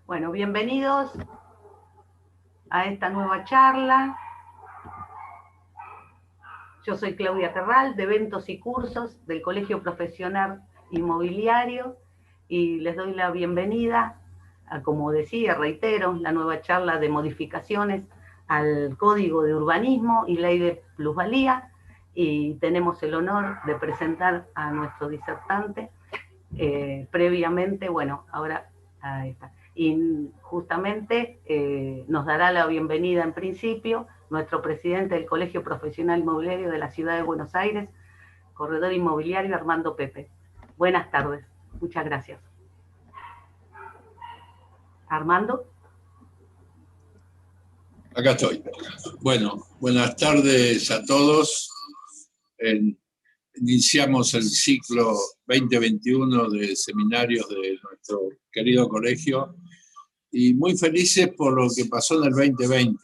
Bueno, bienvenidos a esta nueva charla. Yo soy Claudia Terral, de Eventos y Cursos del Colegio Profesional Inmobiliario, y les doy la bienvenida a, como decía, reitero, la nueva charla de modificaciones al Código de Urbanismo y Ley de Plusvalía, y tenemos el honor de presentar a nuestro disertante. Previamente, bueno, ahora ahí está. Y justamente nos dará la bienvenida en principio nuestro presidente del Colegio Profesional Inmobiliario de la Ciudad de Buenos Aires, corredor inmobiliario Armando Pepe. Buenas tardes, muchas gracias. Armando. Acá estoy. Bueno, buenas tardes a todos. Iniciamos el ciclo 2021 de seminarios de nuestro querido colegio y muy felices por lo que pasó en el 2020.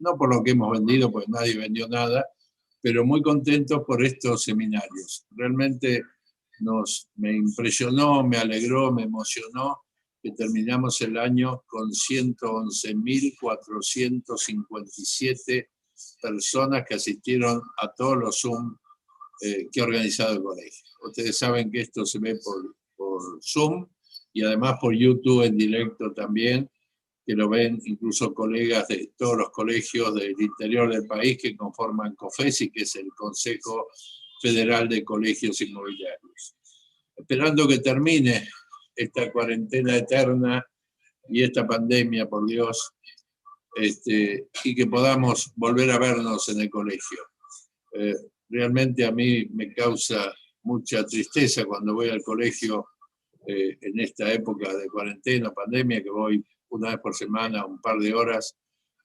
No por lo que hemos vendido, pues nadie vendió nada, pero muy contentos por estos seminarios. Realmente me impresionó, me alegró, me emocionó que terminamos el año con 111.457 personas que asistieron a todos los Zoom que ha organizado el colegio. Ustedes saben que esto se ve por Zoom y además por YouTube en directo también, que lo ven incluso colegas de todos los colegios del interior del país que conforman COFESI, que es el Consejo Federal de Colegios Inmobiliarios. Esperando que termine esta cuarentena eterna y esta pandemia, por Dios, y que podamos volver a vernos en el colegio. Realmente a mí me causa mucha tristeza cuando voy al colegio en esta época de cuarentena, pandemia, que voy una vez por semana, un par de horas,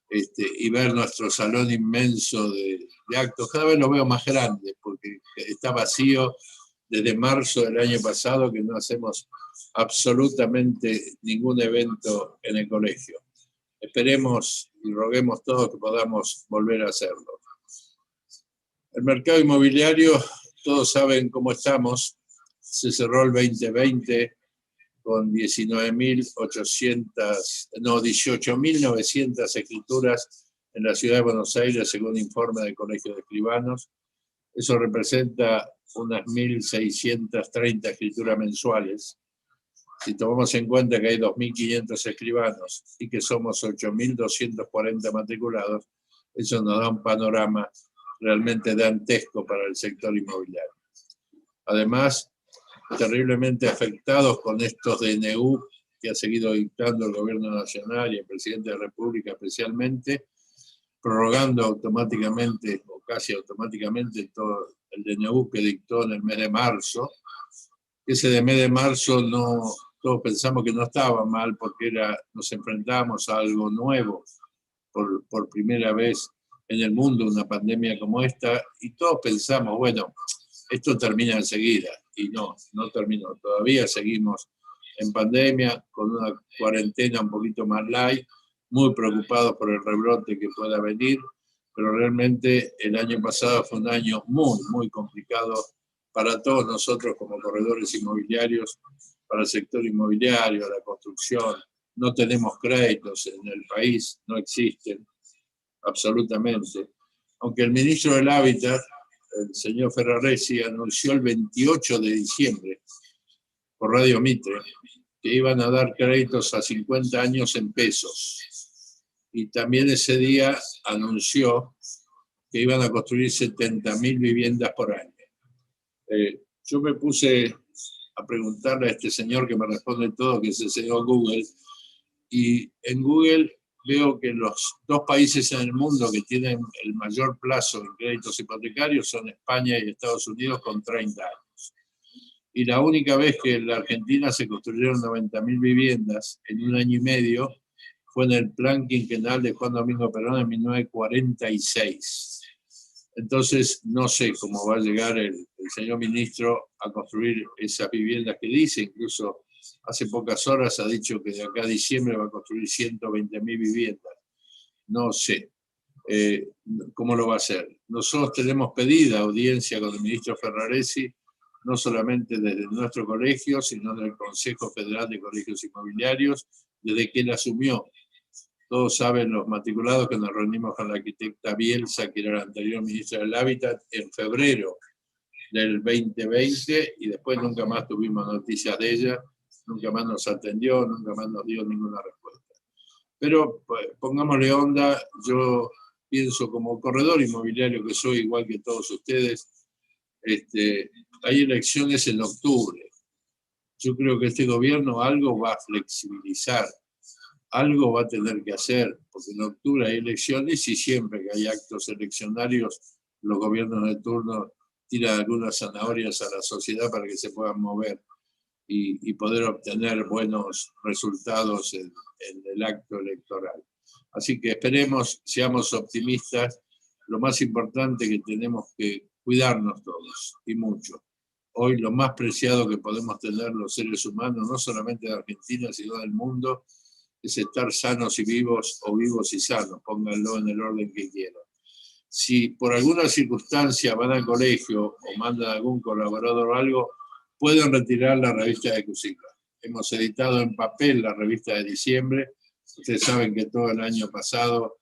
y ver nuestro salón inmenso de actos. Cada vez lo veo más grande, porque está vacío desde marzo del año pasado, que no hacemos absolutamente ningún evento en el colegio. Esperemos y roguemos todos que podamos volver a hacerlo. El mercado inmobiliario, todos saben cómo estamos. Se cerró el 2020 con 18.900 escrituras en la ciudad de Buenos Aires, según informe del Colegio de Escribanos. Eso representa unas 1.630 escrituras mensuales. Si tomamos en cuenta que hay 2.500 escribanos y que somos 8.240 matriculados, eso nos da un panorama realmente dantesco para el sector inmobiliario. Además, terriblemente afectados con estos DNU que ha seguido dictando el gobierno nacional y el presidente de la República especialmente, prorrogando automáticamente o casi automáticamente todo el DNU que dictó en el mes de marzo. Ese de mes de marzo todos pensamos que no estaba mal porque nos enfrentábamos a algo nuevo por primera vez en el mundo, una pandemia como esta, y todos pensamos, bueno, esto termina enseguida, y no terminó. Todavía seguimos en pandemia, con una cuarentena un poquito más light, muy preocupados por el rebrote que pueda venir, pero realmente el año pasado fue un año muy, muy complicado para todos nosotros como corredores inmobiliarios, para el sector inmobiliario, la construcción. No tenemos créditos en el país, no existen absolutamente. Aunque el ministro del Hábitat, el señor Ferraresi, anunció el 28 de diciembre por Radio Mitre que iban a dar créditos a 50 años en pesos. Y también ese día anunció que iban a construir 70.000 viviendas por año. Yo me puse a preguntarle a este señor que me responde todo, que es el señor Google, y en Google veo que los dos países en el mundo que tienen el mayor plazo en créditos hipotecarios son España y Estados Unidos, con 30 años. Y la única vez que en la Argentina se construyeron 90.000 viviendas en un año y medio fue en el plan quinquenal de Juan Domingo Perón en 1946. Entonces, no sé cómo va a llegar el señor ministro a construir esas viviendas que dice. Incluso hace pocas horas ha dicho que de acá a diciembre va a construir 120.000 viviendas. No sé cómo lo va a hacer. Nosotros tenemos pedida audiencia con el ministro Ferraresi, no solamente desde nuestro colegio, sino del Consejo Federal de Colegios Inmobiliarios, desde que él asumió. Todos saben los matriculados que nos reunimos con la arquitecta Bielsa, que era la anterior ministra del Hábitat, en febrero del 2020, y después nunca más tuvimos noticias de ella, nunca más nos atendió, nunca más nos dio ninguna respuesta. Pero pues, pongámosle onda, yo pienso como corredor inmobiliario que soy, igual que todos ustedes, hay elecciones en octubre. Yo creo que este gobierno algo va a flexibilizar, algo va a tener que hacer, porque en octubre hay elecciones y siempre que hay actos eleccionarios, los gobiernos de turno tiran algunas zanahorias a la sociedad para que se puedan mover y poder obtener buenos resultados en el acto electoral. Así que esperemos, seamos optimistas. Lo más importante que tenemos que cuidarnos todos, y mucho. Hoy lo más preciado que podemos tener los seres humanos, no solamente de Argentina, sino del mundo, es estar sanos y vivos, o vivos y sanos, pónganlo en el orden que quieran. Si por alguna circunstancia van al colegio o mandan a algún colaborador o algo, pueden retirar la revista de Cusica. Hemos editado en papel la revista de diciembre. Ustedes saben que todo el año pasado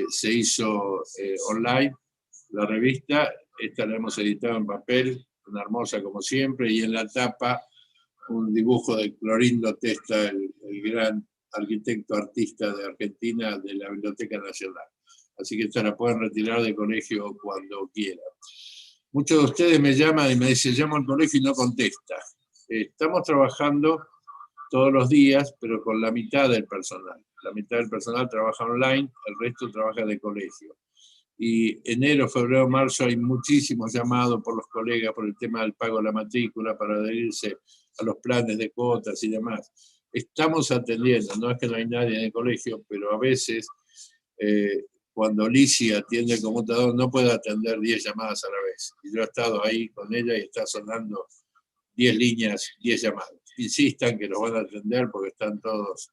se hizo online la revista. Esta la hemos editado en papel, una hermosa como siempre, y en la tapa un dibujo de Clorindo Testa, el gran arquitecto artista de Argentina, de la Biblioteca Nacional. Así que esta la pueden retirar del colegio cuando quieran. Muchos de ustedes me llaman y me dicen, llamo al colegio y no contesta. Estamos trabajando todos los días, pero con la mitad del personal. La mitad del personal trabaja online, el resto trabaja de colegio. Y enero, febrero, marzo hay muchísimos llamados por los colegas por el tema del pago de la matrícula, para adherirse a los planes de cuotas y demás. Estamos atendiendo, no es que no hay nadie en el colegio, pero a veces cuando Lizzie atiende el conmutador no puede atender 10 llamadas a la vez. Y yo he estado ahí con ella y está sonando 10 líneas, 10 llamadas. Insistan que los van a atender porque están todos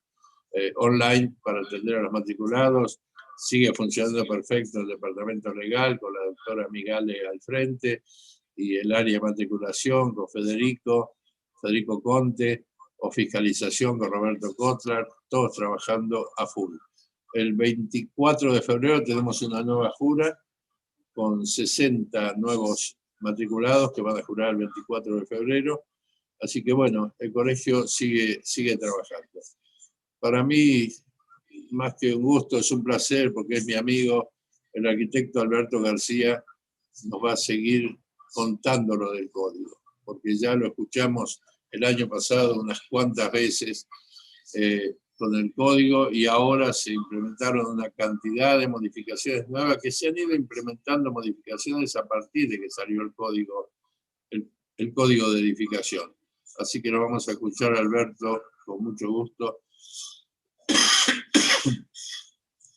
online para atender a los matriculados. Sigue funcionando perfecto el departamento legal con la doctora Migale al frente y el área de matriculación con Federico Conte, o fiscalización con Roberto Kotlar, todos trabajando a full. El 24 de febrero tenemos una nueva jura con 60 nuevos matriculados que van a jurar el 24 de febrero. Así que bueno, el colegio sigue trabajando. Para mí, más que un gusto, es un placer, porque es mi amigo, el arquitecto Alberto García, nos va a seguir contando lo del código, porque ya lo escuchamos el año pasado unas cuantas veces con el código, y ahora se implementaron una cantidad de modificaciones nuevas que se han ido implementando, modificaciones a partir de que salió el código de edificación. Así que lo vamos a escuchar a Alberto con mucho gusto.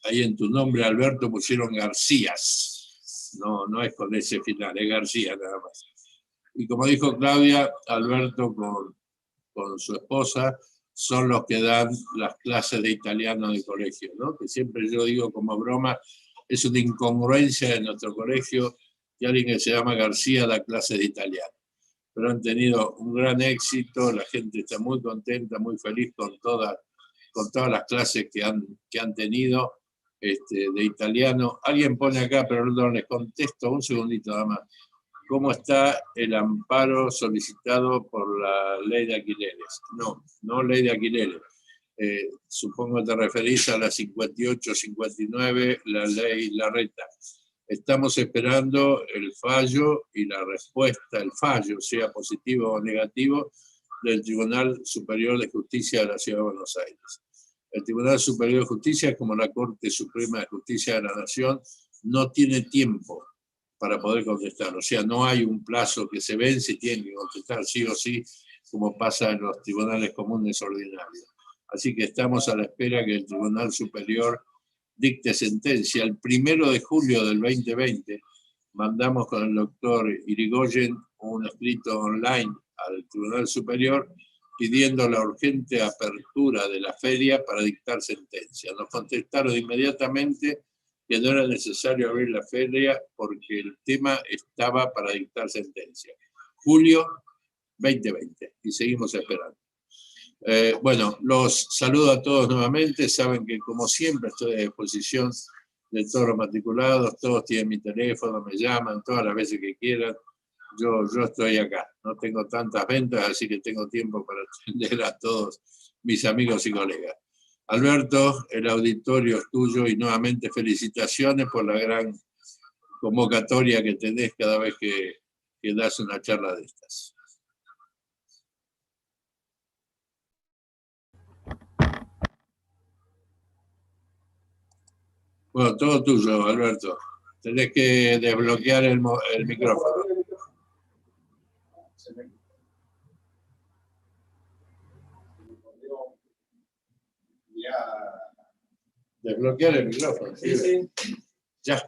Ahí en tu nombre, Alberto, pusieron Garcías. No es con ese final, es García nada más. Y como dijo Claudia, Alberto con su esposa son los que dan las clases de italiano del colegio, ¿no? Que siempre yo digo como broma, es una incongruencia de nuestro colegio que alguien que se llama García da clases de italiano. Pero han tenido un gran éxito, la gente está muy contenta, muy feliz con todas las clases que han tenido de italiano. Alguien pone acá, pero no les contesto, un segundito nada más. ¿Cómo está el amparo solicitado por la ley de alquileres? No ley de alquileres. Supongo que te referís a la 58-59, la ley Larreta. Estamos esperando el fallo y la respuesta, el fallo, sea positivo o negativo, del Tribunal Superior de Justicia de la Ciudad de Buenos Aires. El Tribunal Superior de Justicia, como la Corte Suprema de Justicia de la Nación, no tiene tiempo para poder contestar. O sea, no hay un plazo que se vence y tiene que contestar sí o sí, como pasa en los tribunales comunes ordinarios. Así que estamos a la espera que el Tribunal Superior dicte sentencia. El 1 de julio del 2020 mandamos con el doctor Irigoyen un escrito online al Tribunal Superior pidiendo la urgente apertura de la feria para dictar sentencia. Nos contestaron inmediatamente que no era necesario abrir la feria porque el tema estaba para dictar sentencia. Julio 2020, y seguimos esperando. Bueno, los saludo a todos nuevamente. Saben que, como siempre, estoy a disposición de todos los matriculados. Todos tienen mi teléfono, me llaman todas las veces que quieran. Yo estoy acá. No tengo tantas ventas, así que tengo tiempo para atender a todos mis amigos y colegas. Alberto, el auditorio es tuyo y nuevamente felicitaciones por la gran convocatoria que tenés cada vez que das una charla de estas. Bueno, todo tuyo, Alberto. Tenés que desbloquear el micrófono. Desbloquear el micrófono. Sí. Ya.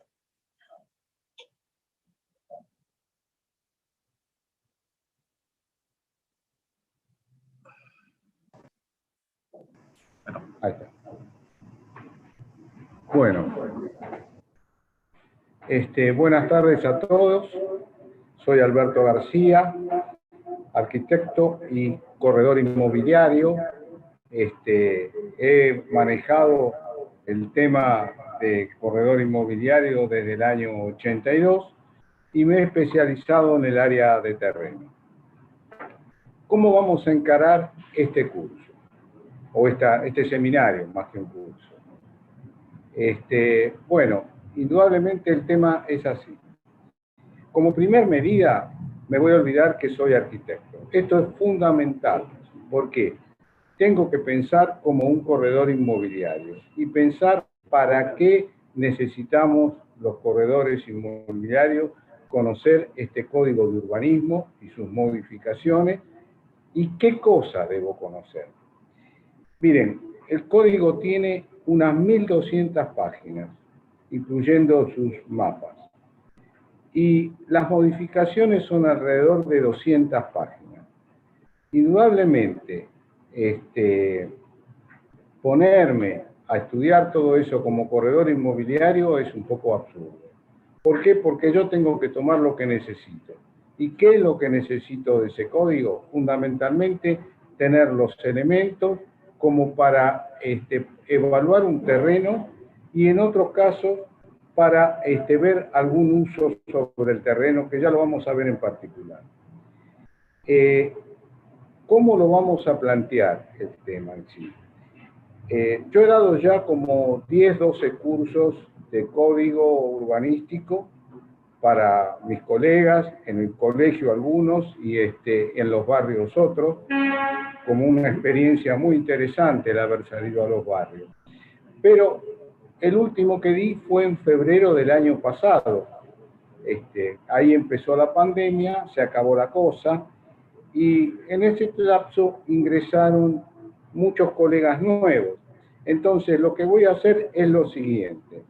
Ahí está. Bueno, buenas tardes a todos. Soy Alberto García, arquitecto y corredor inmobiliario. He manejado el tema de corredor inmobiliario desde el año 82 y me he especializado en el área de terreno. ¿Cómo vamos a encarar este curso? O este seminario, más que un curso. Bueno, indudablemente el tema es así. Como primer medida, me voy a olvidar que soy arquitecto. Esto es fundamental. ¿Por qué? Tengo que pensar como un corredor inmobiliario y pensar para qué necesitamos los corredores inmobiliarios, conocer este código de urbanismo y sus modificaciones y qué cosa debo conocer. Miren, el código tiene unas 1200 páginas, incluyendo sus mapas. Y las modificaciones son alrededor de 200 páginas. Indudablemente, ponerme a estudiar todo eso como corredor inmobiliario es un poco absurdo. ¿Por qué? Porque yo tengo que tomar lo que necesito. ¿Y qué es lo que necesito de ese código? Fundamentalmente, tener los elementos como para evaluar un terreno y en otros casos para ver algún uso sobre el terreno, que ya lo vamos a ver en particular. ¿Cómo lo vamos a plantear el tema en sí? Yo he dado ya como 10, 12 cursos de código urbanístico para mis colegas, en el colegio algunos y en los barrios otros, como una experiencia muy interesante el haber salido a los barrios. Pero el último que di fue en febrero del año pasado. Ahí empezó la pandemia, se acabó la cosa, y en ese lapso ingresaron muchos colegas nuevos. Entonces, lo que voy a hacer es lo siguiente.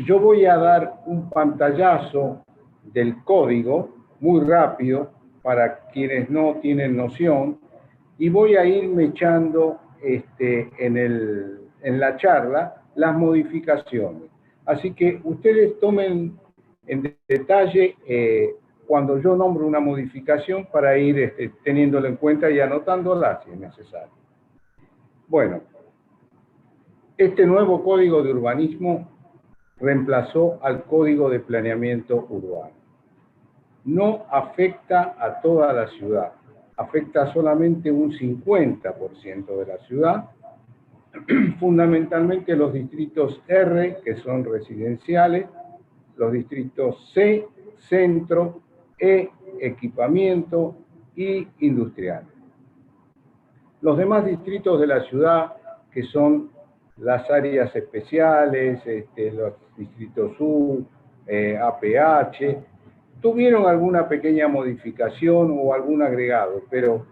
Yo voy a dar un pantallazo del código muy rápido para quienes no tienen noción y voy a irme echando en la charla las modificaciones. Así que ustedes tomen en detalle cuando yo nombro una modificación para ir teniéndola en cuenta y anotándola si es necesario. Bueno, este nuevo código de urbanismo reemplazó al Código de Planeamiento Urbano. No afecta a toda la ciudad, afecta solamente un 50% de la ciudad, fundamentalmente los distritos R, que son residenciales, los distritos C, centro, E, equipamiento y industriales. Los demás distritos de la ciudad, que son las áreas especiales, los distritos sur, APH, tuvieron alguna pequeña modificación o algún agregado, pero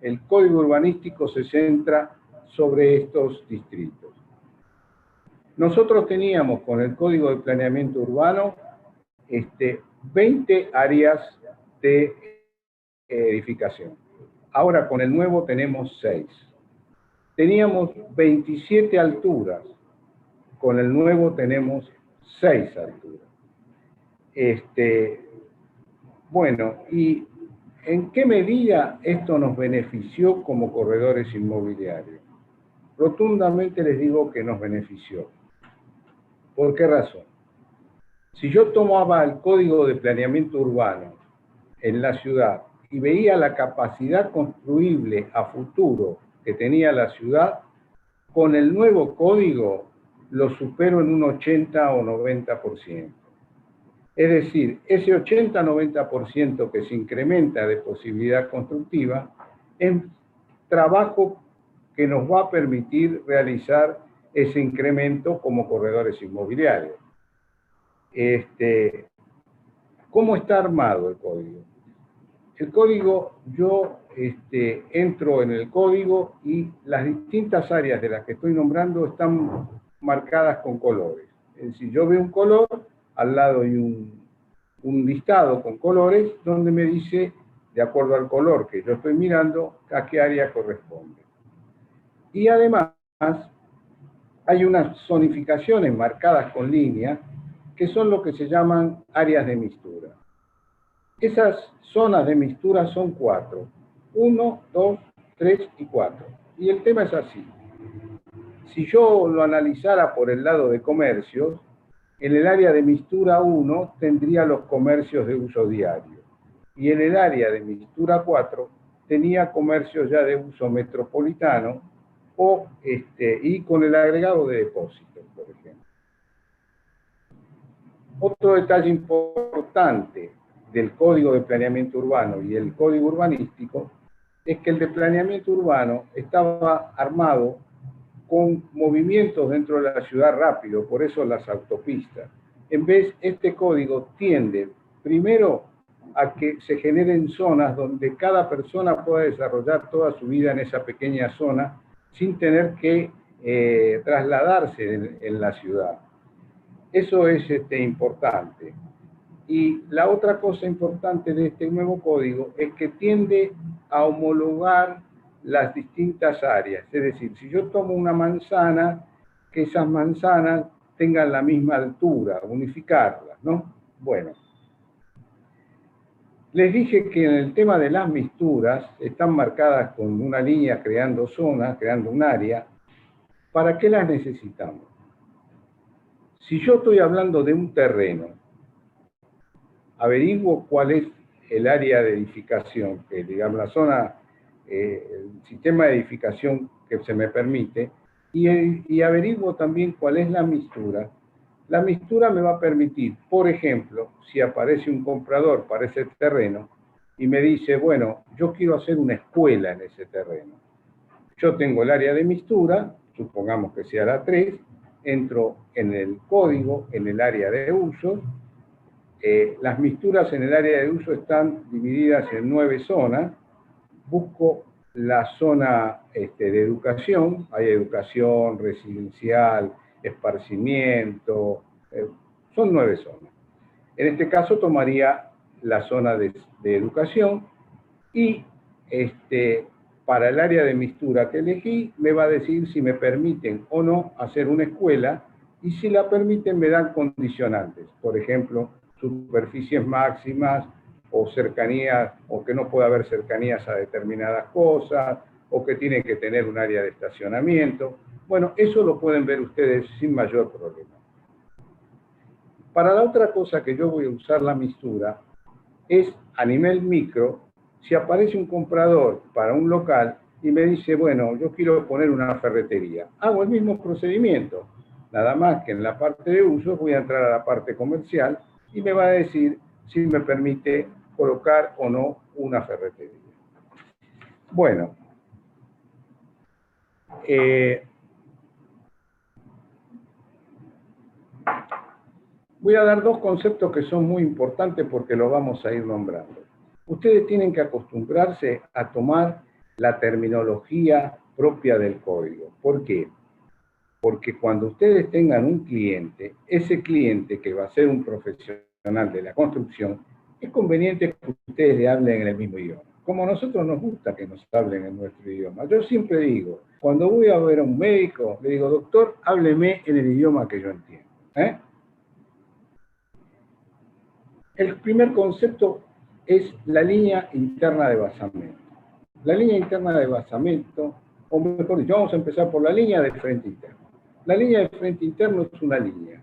el código urbanístico se centra sobre estos distritos. Nosotros teníamos con el Código de Planeamiento Urbano 20 áreas de edificación. Ahora con el nuevo tenemos 6. Teníamos 27 alturas, con el nuevo tenemos 6 alturas. Bueno, y ¿En qué medida esto nos benefició como corredores inmobiliarios? Rotundamente les digo que nos benefició. ¿Por qué razón? Si yo tomaba el Código de Planeamiento Urbano en la ciudad y veía la capacidad construible a futuro que tenía la ciudad, con el nuevo código lo supero en un 80 o 90%. Es decir, ese 80-90% que se incrementa de posibilidad constructiva es trabajo que nos va a permitir realizar ese incremento como corredores inmobiliarios. ¿Cómo está armado el código? El código, yo entro en el código y las distintas áreas de las que estoy nombrando están marcadas con colores. Es decir, yo veo un color, al lado hay un listado con colores donde me dice, de acuerdo al color que yo estoy mirando, a qué área corresponde. Y además, hay unas zonificaciones marcadas con líneas que son lo que se llaman áreas de mistura. Esas zonas de mistura son 4. 1, 2, 3 y 4. Y el tema es así. Si yo lo analizara por el lado de comercios, en el área de mistura 1 tendría los comercios de uso diario. Y en el área de mistura 4 tenía comercios ya de uso metropolitano y con el agregado de depósitos, por ejemplo. Otro detalle importante del Código de Planeamiento Urbano y el Código Urbanístico es que el de Planeamiento Urbano estaba armado con movimientos dentro de la ciudad rápido, por eso las autopistas. En vez, este código tiende, primero, a que se generen zonas donde cada persona pueda desarrollar toda su vida en esa pequeña zona sin tener que trasladarse en la ciudad. Eso es importante. Y la otra cosa importante de este nuevo código es que tiende a homologar las distintas áreas. Es decir, si yo tomo una manzana, que esas manzanas tengan la misma altura, unificarlas, ¿no? Bueno. Les dije que en el tema de las misturas están marcadas con una línea creando zonas, creando un área. ¿Para qué las necesitamos? Si yo estoy hablando de un terreno, averiguo cuál es el área de edificación, que digamos la zona, el sistema de edificación que se me permite, y averiguo también cuál es la mistura. La mistura me va a permitir, por ejemplo, si aparece un comprador para ese terreno y me dice, bueno, yo quiero hacer una escuela en ese terreno. Yo tengo el área de mistura, supongamos que sea la 3, entro en el código, en el área de uso. Las misturas en el área de uso están divididas en 9 zonas. Busco la zona de educación, hay educación, residencial, esparcimiento, son 9 zonas. En este caso tomaría la zona de educación y para el área de mistura que elegí me va a decir si me permiten o no hacer una escuela y si la permiten me dan condicionantes, por ejemplo, superficies máximas o cercanías, o que no pueda haber cercanías a determinadas cosas, o que tiene que tener un área de estacionamiento. Bueno, eso lo pueden ver ustedes sin mayor problema. Para la otra cosa que yo voy a usar la mistura es a nivel micro, si aparece un comprador para un local y me dice, bueno, yo quiero poner una ferretería, hago el mismo procedimiento, nada más que en la parte de uso voy a entrar a la parte comercial y me va a decir si me permite colocar o no una ferretería. Bueno, voy a dar 2 conceptos que son muy importantes porque los vamos a ir nombrando. Ustedes tienen que acostumbrarse a tomar la terminología propia del código. ¿Por qué? Porque cuando ustedes tengan un cliente, ese cliente que va a ser un profesional de la construcción, es conveniente que ustedes le hablen en el mismo idioma. Como a nosotros nos gusta que nos hablen en nuestro idioma. Yo siempre digo, cuando voy a ver a un médico, le digo, doctor, hábleme en el idioma que yo entiendo. El primer concepto es la línea interna de basamento. La línea interna de basamento, o mejor dicho, vamos a empezar por la línea de frente interno. La línea de frente interno es una línea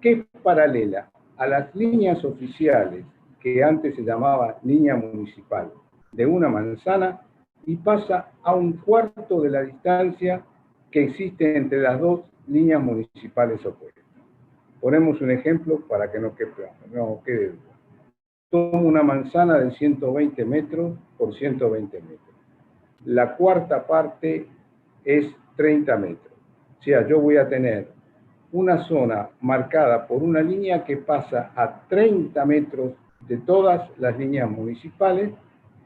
que es paralela a las líneas oficiales, que antes se llamaba línea municipal, de una manzana, y pasa a un cuarto de la distancia que existe entre las dos líneas municipales opuestas. Ponemos un ejemplo para que no quede duda. Tomo una manzana de 120 metros por 120 metros. La cuarta parte es 30 metros. O sea, yo voy a tener una zona marcada por una línea que pasa a 30 metros de todas las líneas municipales,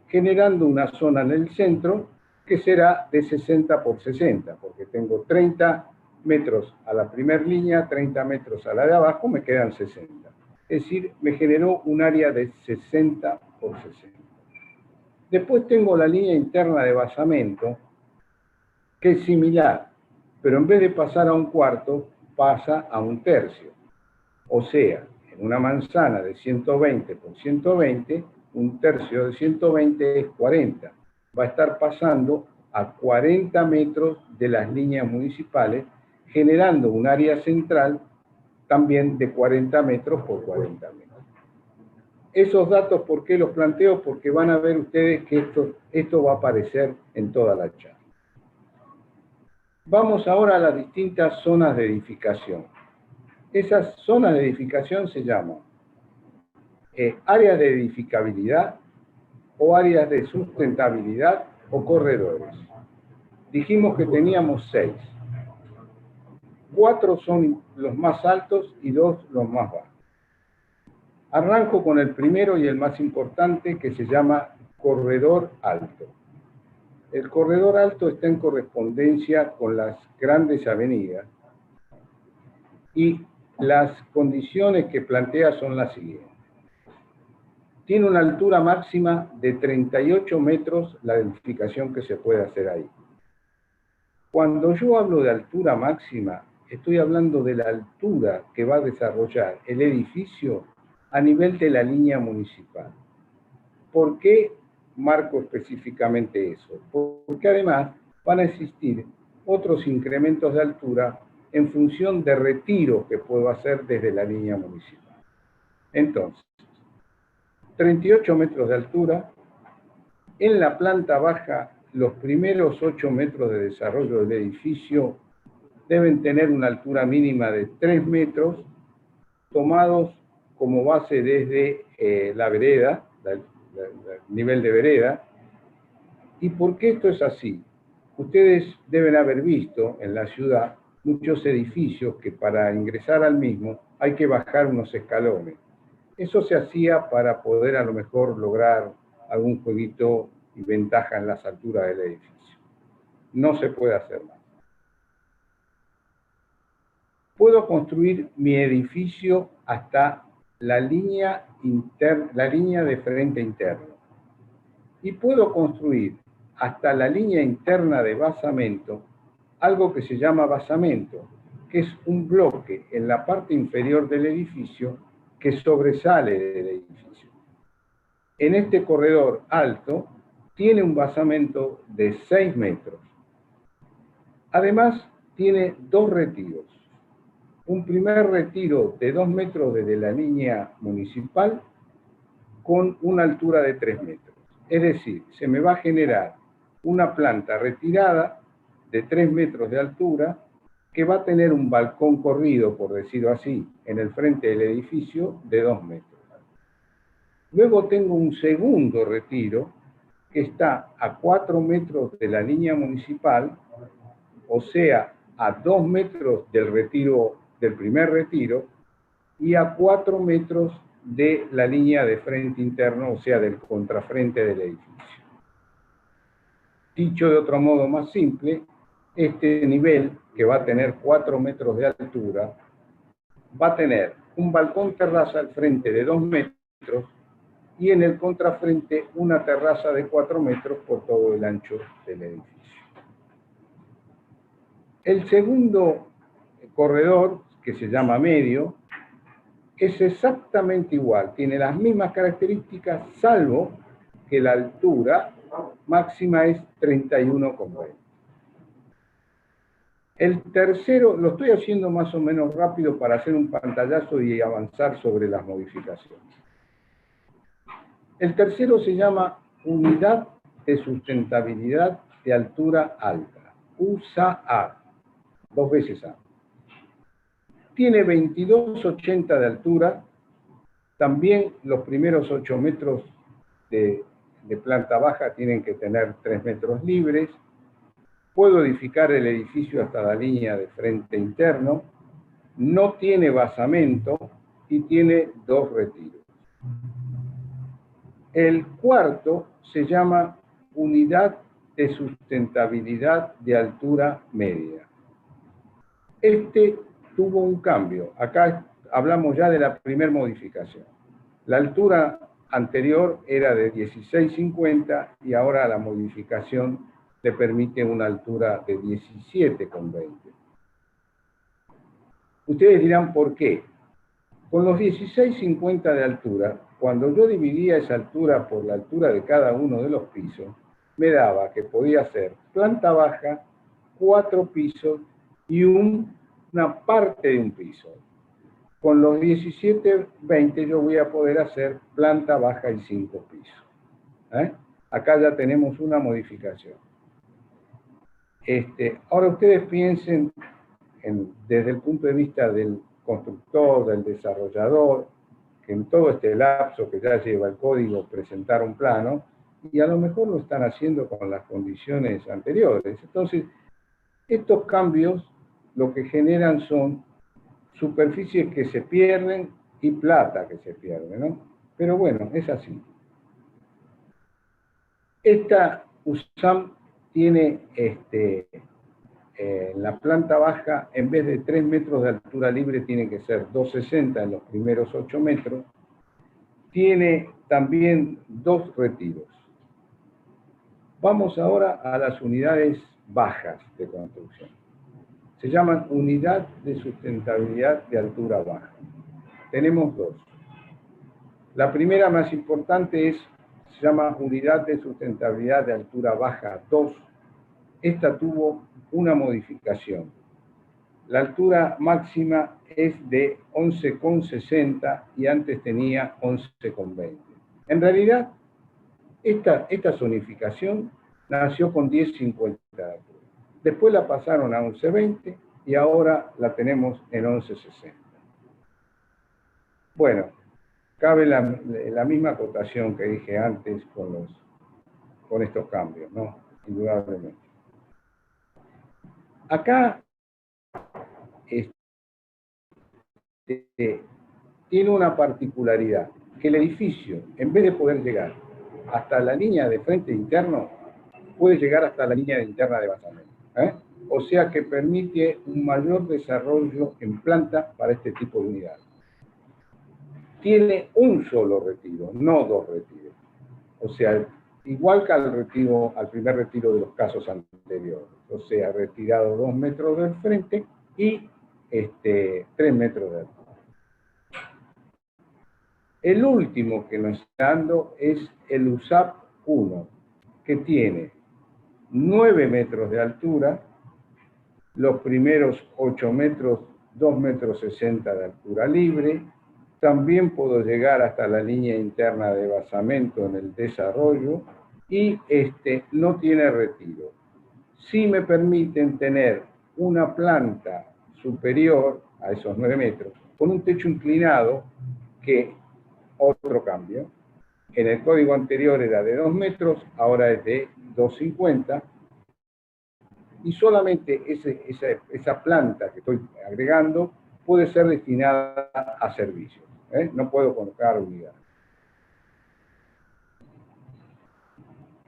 generando una zona en el centro que será de 60 por 60, porque tengo 30 metros a la primera línea, 30 metros a la de abajo, me quedan 60. Es decir, me generó un área de 60 por 60. Después tengo la línea interna de basamento, que es similar, pero en vez de pasar a un cuarto, pasa a un tercio. O sea, en una manzana de 120 por 120, un tercio de 120 es 40. Va a estar pasando a 40 metros de las líneas municipales, generando un área central también de 40 metros por 40 metros. Esos datos, ¿por qué los planteo? Porque van a ver ustedes que esto va a aparecer en toda la charla. Vamos ahora a las distintas zonas de edificación. Esas zonas de edificación se llaman áreas de edificabilidad o áreas de sustentabilidad o corredores. Dijimos que teníamos 6. 4 son los más altos y 2 los más bajos. Arranco con el primero y el más importante, que se llama corredor alto. El corredor alto está en correspondencia con las grandes avenidas y las condiciones que plantea son las siguientes. Tiene una altura máxima de 38 metros la edificación que se puede hacer ahí. Cuando yo hablo de altura máxima, estoy hablando de la altura que va a desarrollar el edificio a nivel de la línea municipal. ¿Por qué marco específicamente eso? Porque además van a existir otros incrementos de altura en función de retiro que puedo hacer desde la línea municipal. Entonces, 38 metros de altura. En la planta baja, los primeros 8 metros de desarrollo del edificio deben tener una altura mínima de 3 metros, tomados como base desde la vereda, el nivel de vereda. ¿Y por qué esto es así? Ustedes deben haber visto en la ciudad muchos edificios que para ingresar al mismo hay que bajar unos escalones. Eso se hacía para poder a lo mejor lograr algún jueguito y ventaja en las alturas del edificio. No se puede hacer más. Puedo construir mi edificio hasta la línea de frente interno. Y puedo construir hasta la línea interna de basamento, algo que se llama basamento, que es un bloque en la parte inferior del edificio que sobresale del edificio. En este corredor alto tiene un basamento de 6 metros. Además, tiene 2 retiros. Un primer retiro de 2 metros desde la línea municipal con una altura de 3 metros. Es decir, se me va a generar una planta retirada de 3 metros de altura que va a tener un balcón corrido, por decirlo así, en el frente del edificio de 2 metros. Luego tengo un segundo retiro que está a 4 metros de la línea municipal, o sea, a 2 metros del primer retiro y a 4 metros de la línea de frente interno, o sea, del contrafrente del edificio. Dicho de otro modo más simple, este nivel, que va a tener 4 metros de altura, va a tener un balcón terraza al frente de 2 metros y en el contrafrente una terraza de 4 metros por todo el ancho del edificio. El segundo corredor, que se llama medio, es exactamente igual, tiene las mismas características, salvo que la altura máxima es 31,20. El tercero, lo estoy haciendo más o menos rápido para hacer un pantallazo y avanzar sobre las modificaciones. El tercero se llama Unidad de Sustentabilidad de Altura Alta, USAA, 2 veces A. Tiene 22,80 de altura, también los primeros 8 metros de planta baja tienen que tener 3 metros libres. Puedo edificar el edificio hasta la línea de frente interno, no tiene basamento y tiene 2 retiros. El cuarto se llama Unidad de Sustentabilidad de Altura Media. Este tuvo un cambio. Acá hablamos ya de la primera modificación. La altura anterior era de 16,50 y ahora la modificación le permite una altura de 17,20. Ustedes dirán, ¿por qué? Con los 16,50 de altura, cuando yo dividía esa altura por la altura de cada uno de los pisos, me daba que podía hacer planta baja, 4 pisos y una parte de un piso. Con los 17,20 yo voy a poder hacer planta baja y 5 pisos. Acá ya tenemos una modificación. Ahora ustedes piensen desde el punto de vista del constructor, del desarrollador, que en todo este lapso que ya lleva el código presentar un plano, y a lo mejor lo están haciendo con las condiciones anteriores. Entonces, estos cambios lo que generan son superficies que se pierden y plata que se pierde, ¿no? Pero bueno, es así. Esta USAM tiene en la planta baja, en vez de 3 metros de altura libre, tiene que ser 2,60 en los primeros 8 metros. Tiene también 2 retiros. Vamos ahora a las unidades bajas de construcción. Se llaman Unidad de Sustentabilidad de Altura Baja. Tenemos 2. La primera más importante se llama Unidad de Sustentabilidad de Altura Baja 2. Esta tuvo una modificación. La altura máxima es de 11,60 y antes tenía 11,20. En realidad, esta zonificación nació con 10,50 de altura. Después la pasaron a 11,20 y ahora la tenemos en 11,60. Bueno, cabe la misma acotación que dije antes con estos cambios, ¿no? Indudablemente. Acá tiene una particularidad, que el edificio, en vez de poder llegar hasta la línea de frente interno, puede llegar hasta la línea interna de basamento. O sea que permite un mayor desarrollo en planta para este tipo de unidades. Tiene un solo retiro, no 2 retiros. O sea, igual que al primer retiro de los casos anteriores. O sea, retirado 2 metros del frente y 3 metros de altura. El último que nos está dando es el USAP 1, que tiene 9 metros de altura, los primeros 8 metros, 2,60 metros de altura libre. También puedo llegar hasta la línea interna de basamento en el desarrollo y no tiene retiro. Sí me permiten tener una planta superior a esos 9 metros con un techo inclinado, que otro cambio. En el código anterior era de 2 metros, ahora es de 2,50. Y solamente esa planta que estoy agregando puede ser destinada a servicios. No puedo colocar unidad.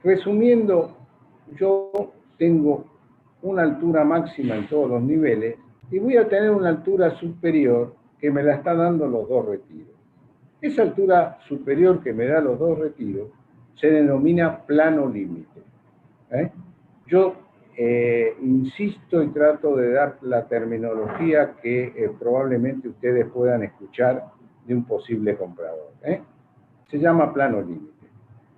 Resumiendo, yo tengo una altura máxima en todos los niveles y voy a tener una altura superior que me la está dando los 2 retiros. Esa altura superior que me da los 2 retiros se denomina plano límite. Yo insisto y trato de dar la terminología que probablemente ustedes puedan escuchar de un posible comprador. Se llama plano límite.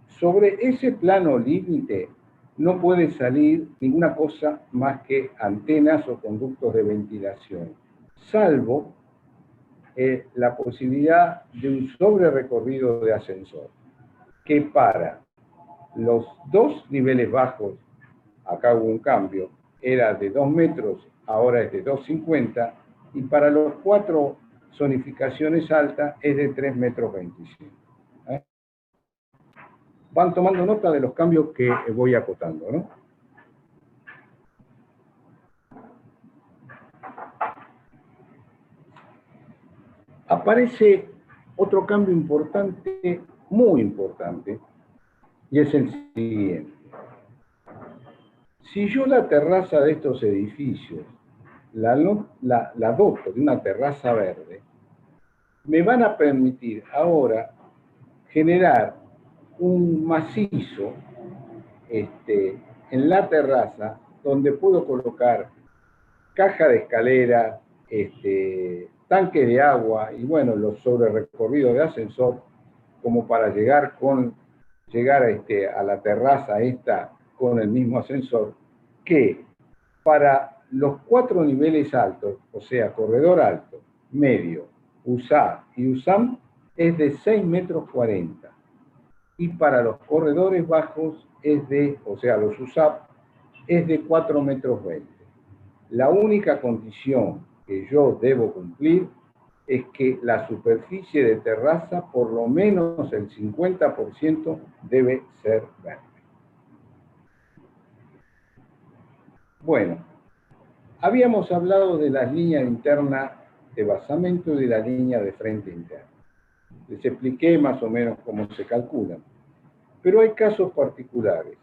Sobre ese plano límite no puede salir ninguna cosa más que antenas o conductos de ventilación, salvo la posibilidad de un sobrerecorrido de ascensor, que para los dos niveles bajos, acá hubo un cambio, era de 2 metros, ahora es de 2,50, y para los 4 zonificaciones altas es de 3,25 metros. Van tomando nota de los cambios que voy acotando, ¿no? Aparece otro cambio importante, muy importante, y es el siguiente. Si yo la terraza de estos edificios la doto de una terraza verde, me van a permitir ahora generar un macizo en la terraza donde puedo colocar caja de escalera, tanque de agua y bueno, los sobrerecorridos de ascensor, como para llegar a la terraza esta con el mismo ascensor, que para los 4 niveles altos, o sea, corredor alto, medio, USA y USAM, es de 6,40 metros. Y para los corredores bajos o sea, los USAP, es de 4,20 metros. La única condición que yo debo cumplir es que la superficie de terraza, por lo menos el 50%, debe ser verde. Bueno, habíamos hablado de las líneas internas de basamento y de la línea de frente interna. Les expliqué más o menos cómo se calculan. Pero hay casos particulares.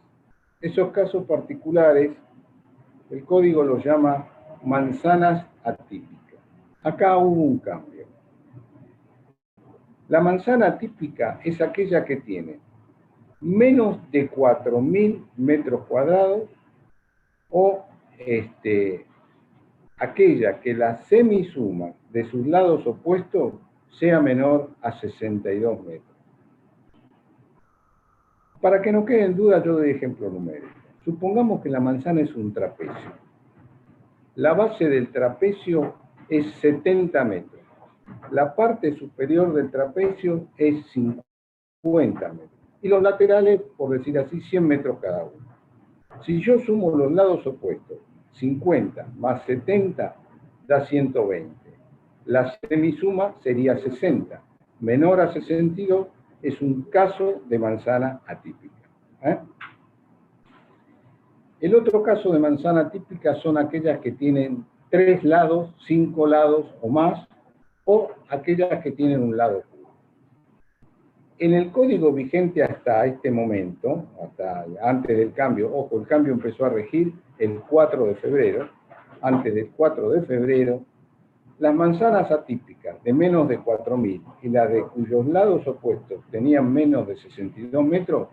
Esos casos particulares, el código los llama manzanas atípicas. Acá hubo un cambio. La manzana atípica es aquella que tiene menos de 4.000 metros cuadrados o aquella que la semisuma de sus lados opuestos sea menor a 62 metros. Para que no quede en duda, yo doy ejemplo numérico. Supongamos que la manzana es un trapecio. La base del trapecio es 70 metros. La parte superior del trapecio es 50 metros. Y los laterales, por decir así, 100 metros cada uno. Si yo sumo los lados opuestos, 50 más 70 da 120. La semisuma sería 60. Menor a 62 es un caso de manzana atípica. El otro caso de manzana atípica son aquellas que tienen 3 lados, 5 lados o más, o aquellas que tienen un lado puro. En el código vigente hasta este momento, hasta antes del cambio, ojo, el cambio empezó a regir el 4 de febrero, antes del 4 de febrero, las manzanas atípicas de menos de 4.000 y las de cuyos lados opuestos tenían menos de 62 metros,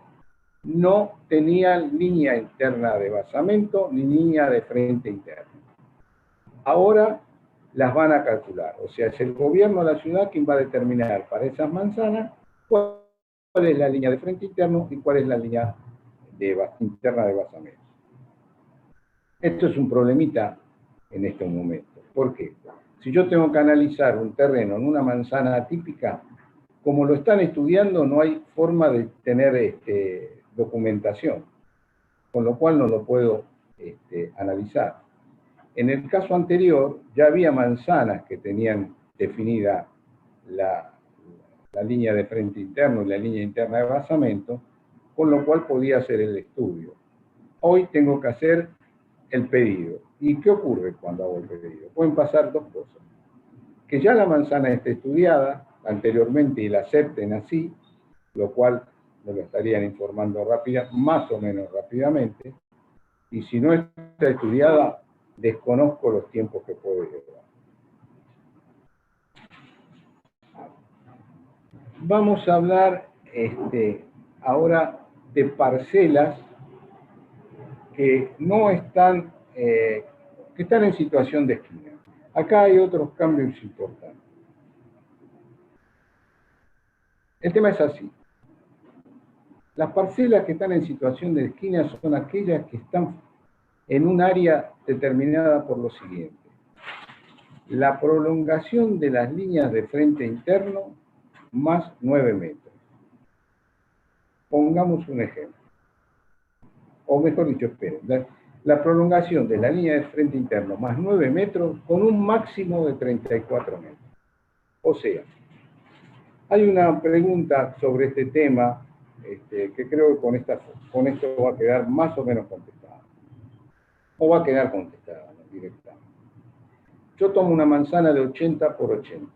no tenían línea interna de basamento ni línea de frente interna. Ahora las van a calcular, o sea, es el gobierno de la ciudad quien va a determinar para esas manzanas cuál es la línea de frente interno y cuál es la línea interna de basamento. Esto es un problemita en este momento. ¿Por qué? Si yo tengo que analizar un terreno en una manzana atípica, como lo están estudiando, no hay forma de tener documentación, con lo cual no lo puedo analizar. En el caso anterior, ya había manzanas que tenían definida la línea de frente interno y la línea interna de basamento, con lo cual podía hacer el estudio. Hoy tengo que hacer el pedido. ¿Y qué ocurre cuando hago el pedido? Pueden pasar dos cosas. Que ya la manzana esté estudiada anteriormente y la acepten así, lo cual me lo estarían informando más o menos rápidamente. Y si no está estudiada, desconozco los tiempos que puede llevar. Vamos a hablar ahora de parcelas que no están, que están en situación de esquina. Acá hay otros cambios importantes. El tema es así. Las parcelas que están en situación de esquina son aquellas que están en un área determinada por lo siguiente. La prolongación de las líneas de frente interno más 9 metros. Pongamos un ejemplo. O mejor dicho, esperen. La prolongación de la línea de frente interno más 9 metros con un máximo de 34 metros. O sea, hay una pregunta sobre este tema que creo que con esto va a quedar más o menos contestada. O va a quedar contestada directamente. Yo tomo una manzana de 80 por 80.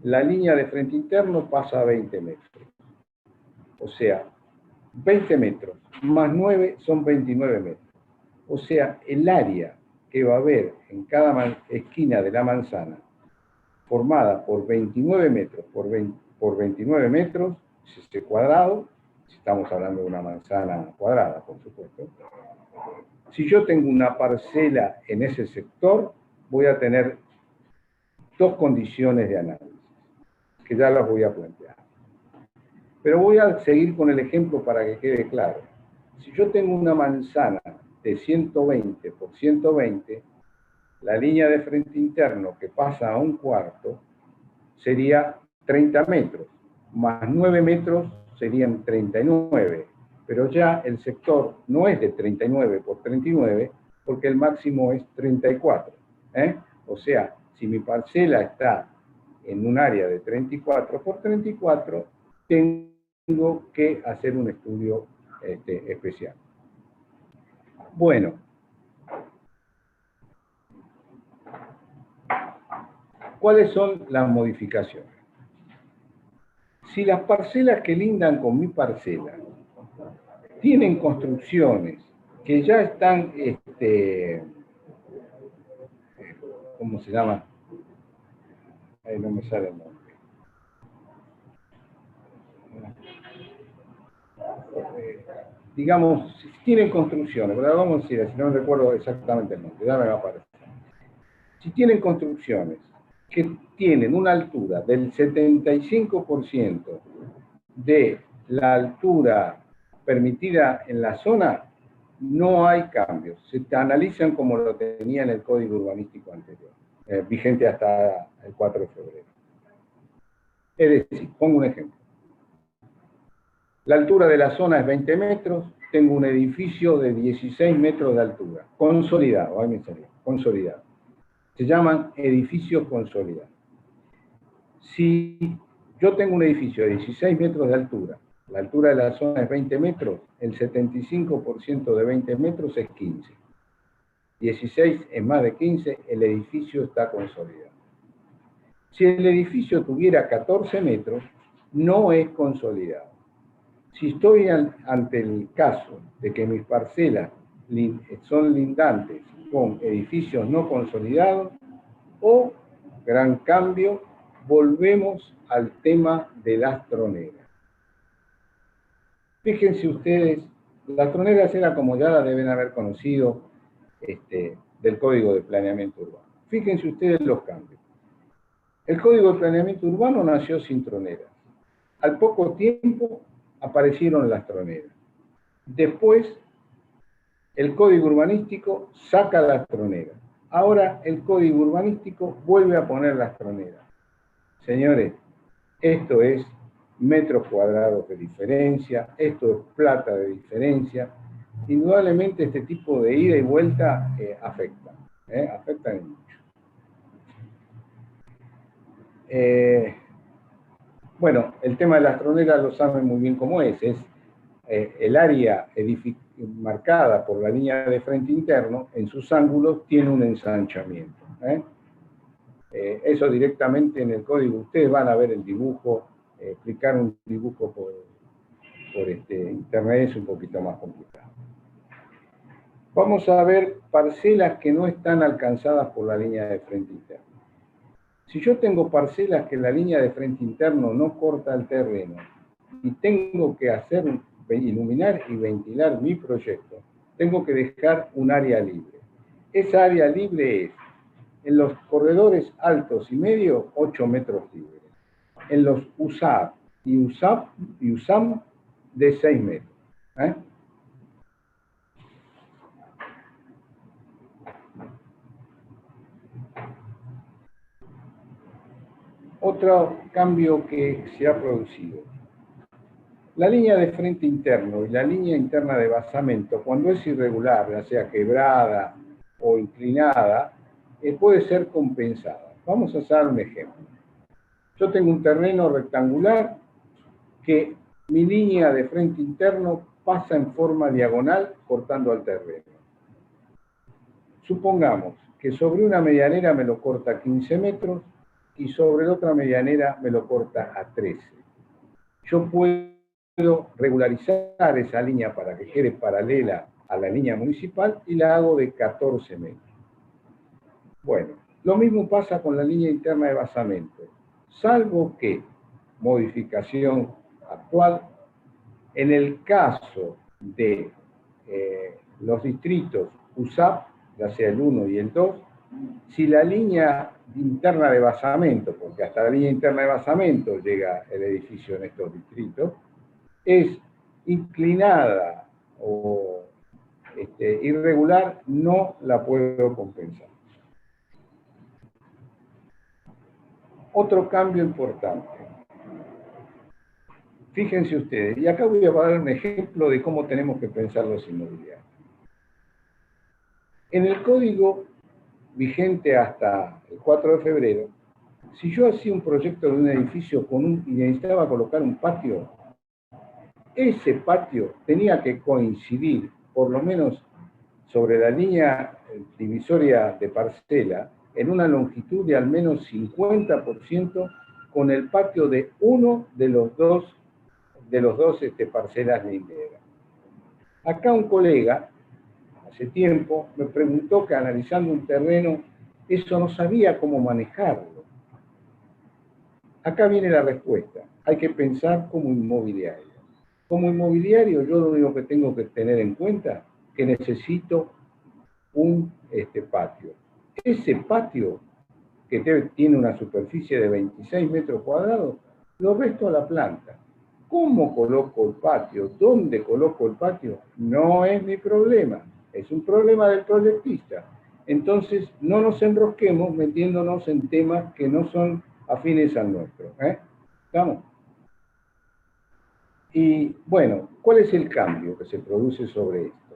La línea de frente interno pasa a 20 metros. O sea, 20 metros más 9 son 29 metros. O sea, el área que va a haber en cada esquina de la manzana, formada por 29 metros por 29 metros, es este cuadrado, si estamos hablando de una manzana cuadrada, por supuesto. Si yo tengo una parcela en ese sector, voy a tener dos condiciones de análisis, que ya las voy a plantear. Pero voy a seguir con el ejemplo para que quede claro. Si yo tengo una manzana de 120 por 120, la línea de frente interno que pasa a un cuarto sería 30 metros, más 9 metros serían 39, pero ya el sector no es de 39 por 39, porque el máximo es 34. O sea, si mi parcela está en un área de 34 por 34, tengo que hacer un estudio especial. Bueno, ¿cuáles son las modificaciones? Si las parcelas que lindan con mi parcela tienen construcciones que ya están, ¿cómo se llama? Ahí no me sale el nombre. Digamos, si tienen construcciones, ¿verdad? Vamos a decir, si no me recuerdo exactamente el nombre, ya me va a aparecer. Si tienen construcciones que tienen una altura del 75% de la altura permitida en la zona, no hay cambios. Se analizan como lo tenía en el Código Urbanístico anterior, vigente hasta el 4 de febrero. Es decir, pongo un ejemplo. La altura de la zona es 20 metros, tengo un edificio de 16 metros de altura, consolidado, ahí me salió, consolidado. Se llaman edificios consolidados. Si yo tengo un edificio de 16 metros de altura, la altura de la zona es 20 metros, el 75% de 20 metros es 15. 16 es más de 15, el edificio está consolidado. Si el edificio tuviera 14 metros, no es consolidado. Si estoy ante el caso de que mis parcelas son lindantes con edificios no consolidados, o, gran cambio, volvemos al tema de las troneras. Fíjense ustedes, las troneras era como ya la deben haber conocido del Código de Planeamiento Urbano. Fíjense ustedes los cambios. El Código de Planeamiento Urbano nació sin troneras. Al poco tiempo aparecieron las troneras. Después, el Código Urbanístico saca las troneras. Ahora el Código Urbanístico vuelve a poner las troneras. Señores, esto es metros cuadrados de diferencia, esto es plata de diferencia. Indudablemente este tipo de ida y vuelta afectan mucho. Bueno, el tema de las troneras lo saben muy bien cómo es el área marcada por la línea de frente interno, en sus ángulos tiene un ensanchamiento. Eso directamente en el código, ustedes van a ver el dibujo, explicar un dibujo por internet es un poquito más complicado. Vamos a ver parcelas que no están alcanzadas por la línea de frente interno. Si yo tengo parcelas que la línea de frente interno no corta el terreno y tengo que iluminar y ventilar mi proyecto, tengo que dejar un área libre. Esa área libre es, en los corredores altos y medios, 8 metros libres. En los USAP y USAM de 6 metros. Otro cambio que se ha producido. La línea de frente interno y la línea interna de basamento, cuando es irregular, ya sea quebrada o inclinada, puede ser compensada. Vamos a hacer un ejemplo. Yo tengo un terreno rectangular que mi línea de frente interno pasa en forma diagonal cortando al terreno. Supongamos que sobre una medianera me lo corta a 15 metros y sobre la otra medianera me lo corta a 13. Yo puedo regularizar esa línea para que quede paralela a la línea municipal y la hago de 14 metros. Bueno, lo mismo pasa con la línea interna de basamento, salvo que, modificación actual, en el caso de los distritos USAP, ya sea el 1 y el 2, si la línea interna de basamento, porque hasta la línea interna de basamento llega el edificio en estos distritos, es inclinada o irregular, no la puedo compensar. Otro cambio importante. Fíjense ustedes, y acá voy a dar un ejemplo de cómo tenemos que pensar los inmobiliarios. En el código vigente hasta el 4 de febrero, si yo hacía un proyecto de un edificio y necesitaba colocar un patio, ese patio tenía que coincidir, por lo menos sobre la línea divisoria de parcela, en una longitud de al menos 50% con el patio de uno de los dos parcelas linderas. Acá un colega, hace tiempo, me preguntó que analizando un terreno, eso no sabía cómo manejarlo. Acá viene la respuesta. Hay que pensar como inmobiliario. Como inmobiliario, yo lo único que tengo que tener en cuenta es que necesito un patio. Ese patio, que tiene una superficie de 26 metros cuadrados, lo resto a la planta. ¿Cómo coloco el patio? ¿Dónde coloco el patio? No es mi problema. Es un problema del proyectista. Entonces, no nos enrosquemos metiéndonos en temas que no son afines al nuestro. ¿Estamos? Y bueno, ¿cuál es el cambio que se produce sobre esto?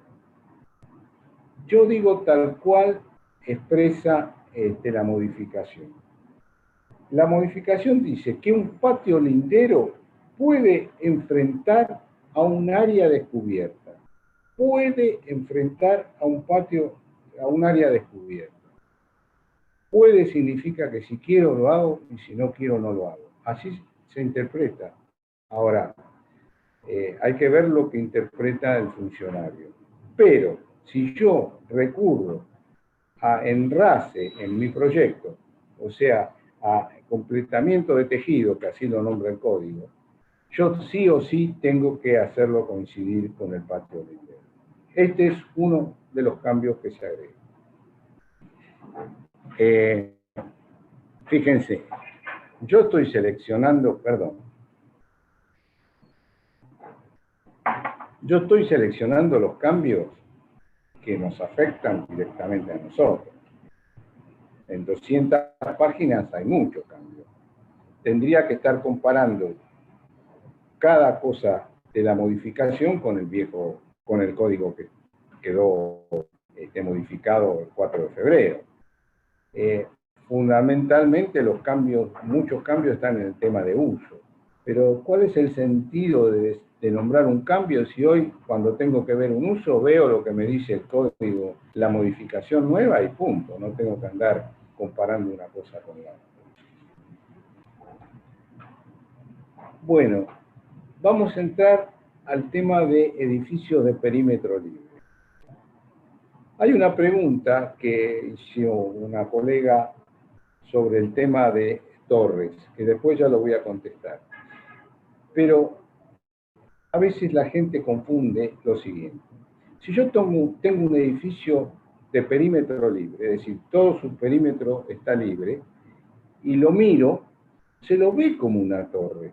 Yo digo tal cual expresa la modificación. La modificación dice que un patio lindero puede enfrentar a un área descubierta. Puede enfrentar a un área descubierta. Puede significa que si quiero lo hago y si no quiero no lo hago. Así se interpreta. Ahora, hay que ver lo que interpreta el funcionario. Pero si yo recurro a enrace en mi proyecto, o sea, a completamiento de tejido, que así lo nombra el código, yo sí o sí tengo que hacerlo coincidir con el patio lindero. Este es uno de los cambios que se agregan. Fíjense, yo estoy seleccionando, yo estoy seleccionando los cambios que nos afectan directamente a nosotros. En 200 páginas hay mucho cambio. Tendría que estar comparando cada cosa de la modificación con el código que quedó modificado el 4 de febrero. Fundamentalmente muchos cambios están en el tema de uso. Pero ¿cuál es el sentido de nombrar un cambio si hoy, cuando tengo que ver un uso, veo lo que me dice el código, la modificación nueva y punto? No tengo que andar comparando una cosa con la otra. Bueno, vamos a entrar al tema de edificios de perímetro libre. Hay una pregunta que hizo una colega sobre el tema de torres, que después ya lo voy a contestar. Pero a veces la gente confunde lo siguiente. Si yo tengo un edificio de perímetro libre, es decir, todo su perímetro está libre, y lo miro, se lo ve como una torre.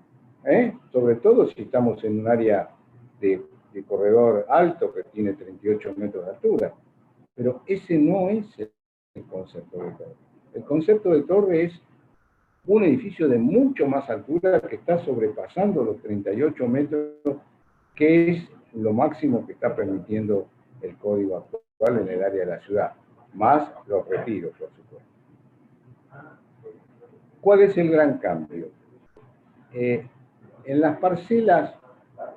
Sobre todo si estamos en un área de corredor alto que tiene 38 metros de altura. Pero ese no es el concepto de torre. El concepto de torre es un edificio de mucho más altura que está sobrepasando los 38 metros, que es lo máximo que está permitiendo el código actual en el área de la ciudad, más los retiros, por supuesto. ¿Cuál es el gran cambio? En las parcelas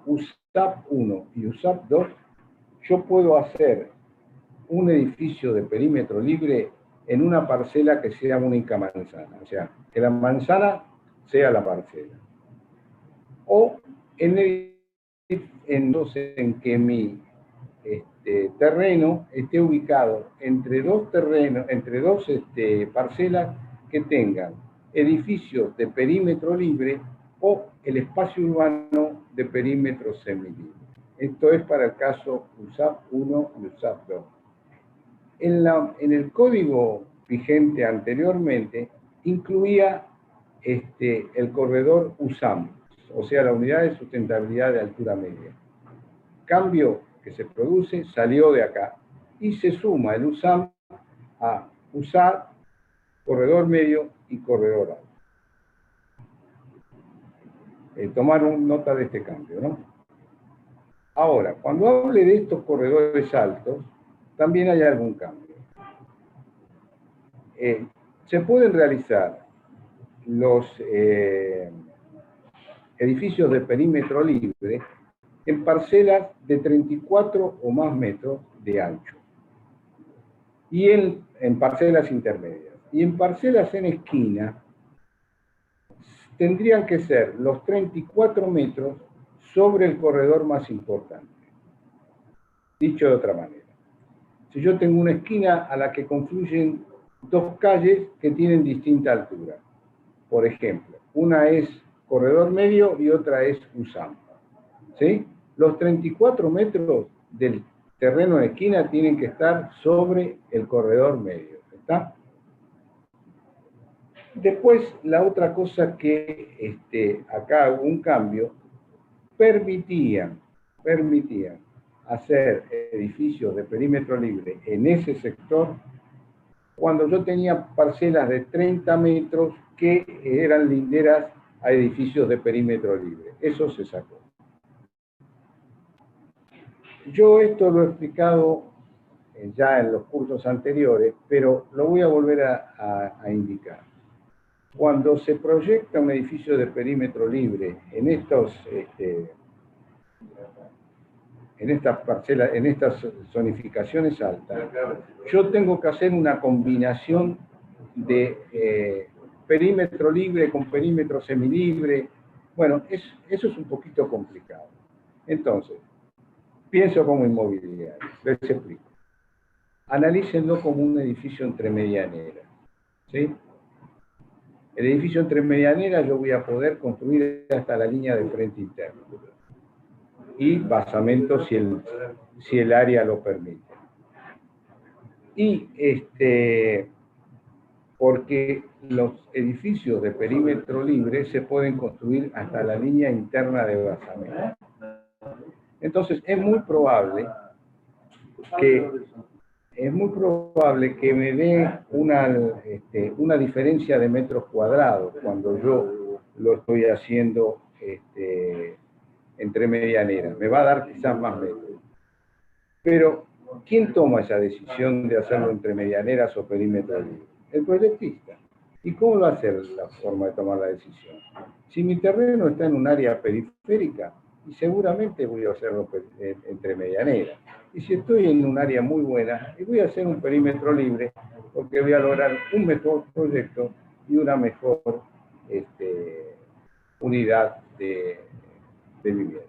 USAP 1 y USAP 2, yo puedo hacer un edificio de perímetro libre en una parcela que sea única manzana, o sea, que la manzana sea la parcela. O entonces en que mi terreno esté ubicado entre dos terrenos, entre dos parcelas que tengan edificios de perímetro libre o el espacio urbano de perímetro semilibre. Esto es para el caso USAP 1 y USAP 2. En el código vigente anteriormente incluía el corredor USAM, o sea, la unidad de sustentabilidad de altura media. Cambio que se produce salió de acá y se suma el USAM a USAP, corredor medio y corredor alto. Tomaron nota de este cambio, ¿no? Ahora, cuando hable de estos corredores altos, también hay algún cambio. Se pueden realizar los edificios de perímetro libre en parcelas de 34 o más metros de ancho y en parcelas intermedias. Y en parcelas en esquina tendrían que ser los 34 metros sobre el corredor más importante. Dicho de otra manera, si yo tengo una esquina a la que confluyen dos calles que tienen distinta altura, por ejemplo, una es corredor medio y otra es USAM, ¿sí? Los 34 metros del terreno de esquina tienen que estar sobre el corredor medio, ¿está? Después, la otra cosa que acá hubo un cambio, permitían hacer edificios de perímetro libre en ese sector cuando yo tenía parcelas de 30 metros que eran linderas a edificios de perímetro libre. Eso se sacó. Yo esto lo he explicado ya en los cursos anteriores, pero lo voy a volver a indicar. Cuando se proyecta un edificio de perímetro libre en estas parcelas, en estas zonificaciones altas, yo tengo que hacer una combinación de perímetro libre con perímetro semilibre. Bueno, eso es un poquito complicado. Entonces, pienso como inmobiliario, les explico. Analícenlo como un edificio entre medianeras, ¿sí? El edificio entre medianeras yo voy a poder construir hasta la línea de frente interno y basamento si el área lo permite. Y porque los edificios de perímetro libre se pueden construir hasta la línea interna de basamento. Entonces es muy probable que me dé una diferencia de metros cuadrados cuando yo lo estoy haciendo entre medianeras. Me va a dar quizás más metros. Pero, ¿quién toma esa decisión de hacerlo entre medianeras o perímetro libre? El proyectista. ¿Y cómo va a ser la forma de tomar la decisión? Si mi terreno está en un área periférica, y seguramente voy a hacerlo entre medianeras. Y si estoy en un área muy buena, voy a hacer un perímetro libre, porque voy a lograr un mejor proyecto y una mejor unidad de vivienda.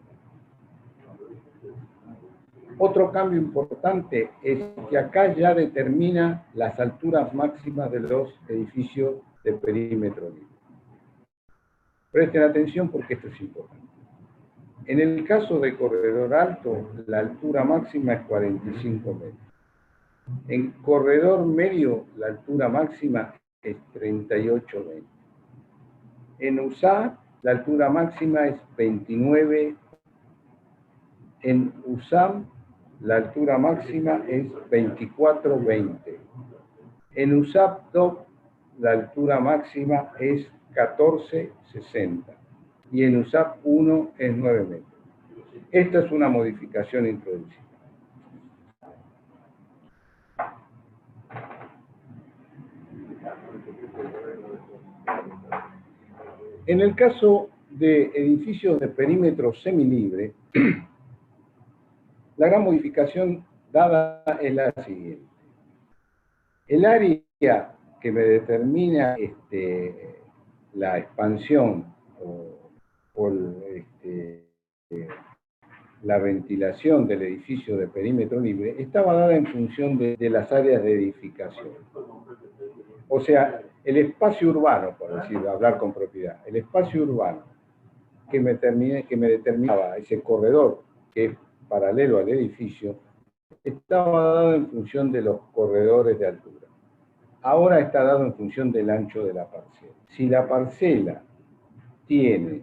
Otro cambio importante es que acá ya determina las alturas máximas de los edificios de perímetro libre. Presten atención porque esto es importante. En el caso de corredor alto, la altura máxima es 45 metros. En corredor medio, la altura máxima es 38 metros. En USAP la altura máxima es 29. En USAM, la altura máxima es 24,20. En USAP-DOC, la altura máxima es 14,60. Y en USAP-1 es 9 metros. Esta es una modificación introducida. En el caso de edificios de perímetro semilibre, la gran modificación dada es la siguiente. El área que me determina la expansión o la ventilación del edificio de perímetro libre estaba dada en función de las áreas de edificación. O sea, el espacio urbano, por decirlo, hablar con propiedad, el espacio urbano que me determinaba ese corredor que es paralelo al edificio, estaba dado en función de los corredores de altura. Ahora está dado en función del ancho de la parcela. Si la parcela tiene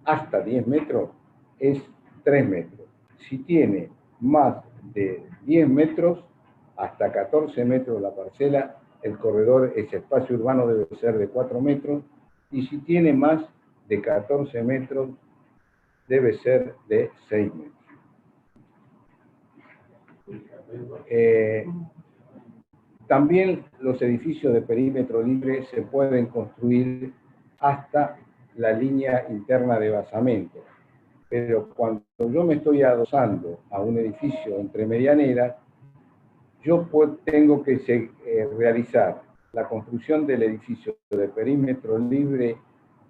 hasta 10 metros, es 3 metros. Si tiene más de 10 metros, hasta 14 metros la parcela, el corredor, ese espacio urbano debe ser de 4 metros, y si tiene más de 14 metros, debe ser de 6 metros. También los edificios de perímetro libre se pueden construir hasta la línea interna de basamento. Pero cuando yo me estoy adosando a un edificio entre medianeras, yo tengo que realizar la construcción del edificio de perímetro libre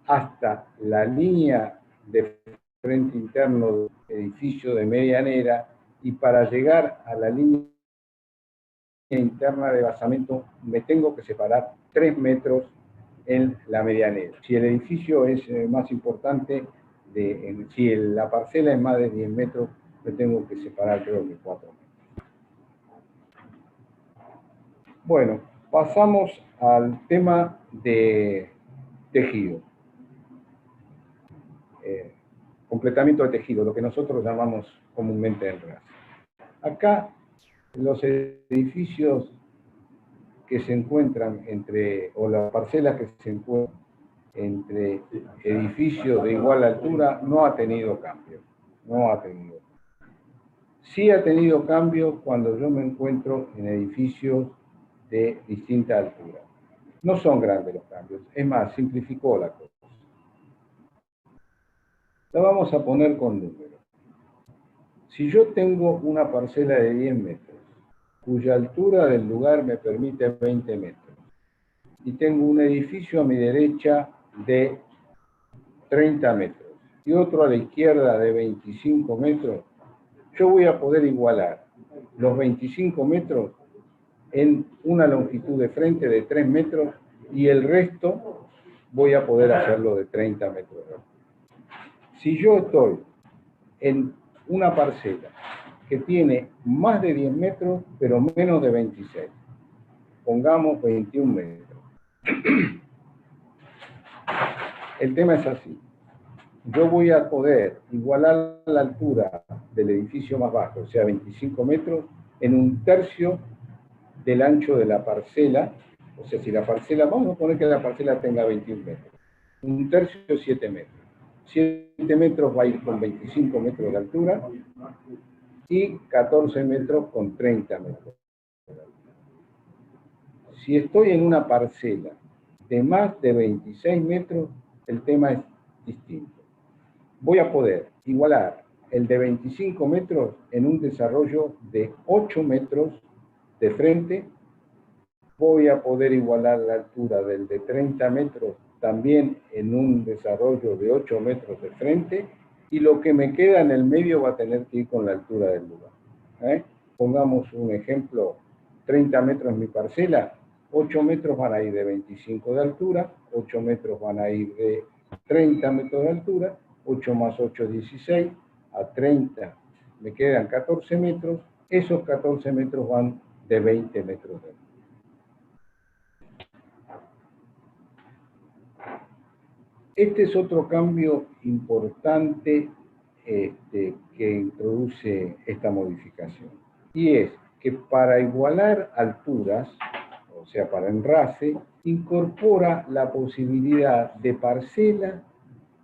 hasta la línea de frente interno del edificio de medianera, y para llegar a la línea interna de basamento me tengo que separar 3 metros en la medianera. Si el edificio es más importante, si la parcela es más de 10 metros, me tengo que separar creo que 4 metros. Bueno, pasamos al tema de tejido. Completamiento de tejido, lo que nosotros llamamos comúnmente el RAS. Acá, los edificios que se encuentran o las parcelas que se encuentran entre edificios de igual altura, no ha tenido cambio. No ha tenido. Sí ha tenido cambio cuando yo me encuentro en edificios de distinta altura. No son grandes los cambios, es más, simplificó la cosa. La vamos a poner con números. Si yo tengo una parcela de 10 metros, cuya altura del lugar me permite 20 metros, y tengo un edificio a mi derecha de 30 metros y otro a la izquierda de 25 metros, yo voy a poder igualar los 25 metros en una longitud de frente de 3 metros y el resto voy a poder hacerlo de 30 metros. Si yo estoy en una parcela que tiene más de 10 metros, pero menos de 26, pongamos 21 metros. El tema es así. Yo voy a poder igualar la altura del edificio más bajo, o sea, 25 metros, en 1/3 del ancho de la parcela. O sea, si la parcela, vamos a poner que la parcela tenga 21 metros. 1/3, 7 metros. 7 metros va a ir con 25 metros de altura y 14 metros con 30 metros. Si estoy en una parcela de más de 26 metros, el tema es distinto. Voy a poder igualar el de 25 metros en un desarrollo de 8 metros de frente. Voy a poder igualar la altura del de 30 metros también en un desarrollo de 8 metros de frente, y lo que me queda en el medio va a tener que ir con la altura del lugar. Pongamos un ejemplo, 30 metros mi parcela, 8 metros van a ir de 25 de altura, 8 metros van a ir de 30 metros de altura, 8 más 8, 16, a 30 me quedan 14 metros, esos 14 metros van de 20 metros de altura. Este es otro cambio importante que introduce esta modificación. Y es que para igualar alturas, o sea, para enrase, incorpora la posibilidad de parcelas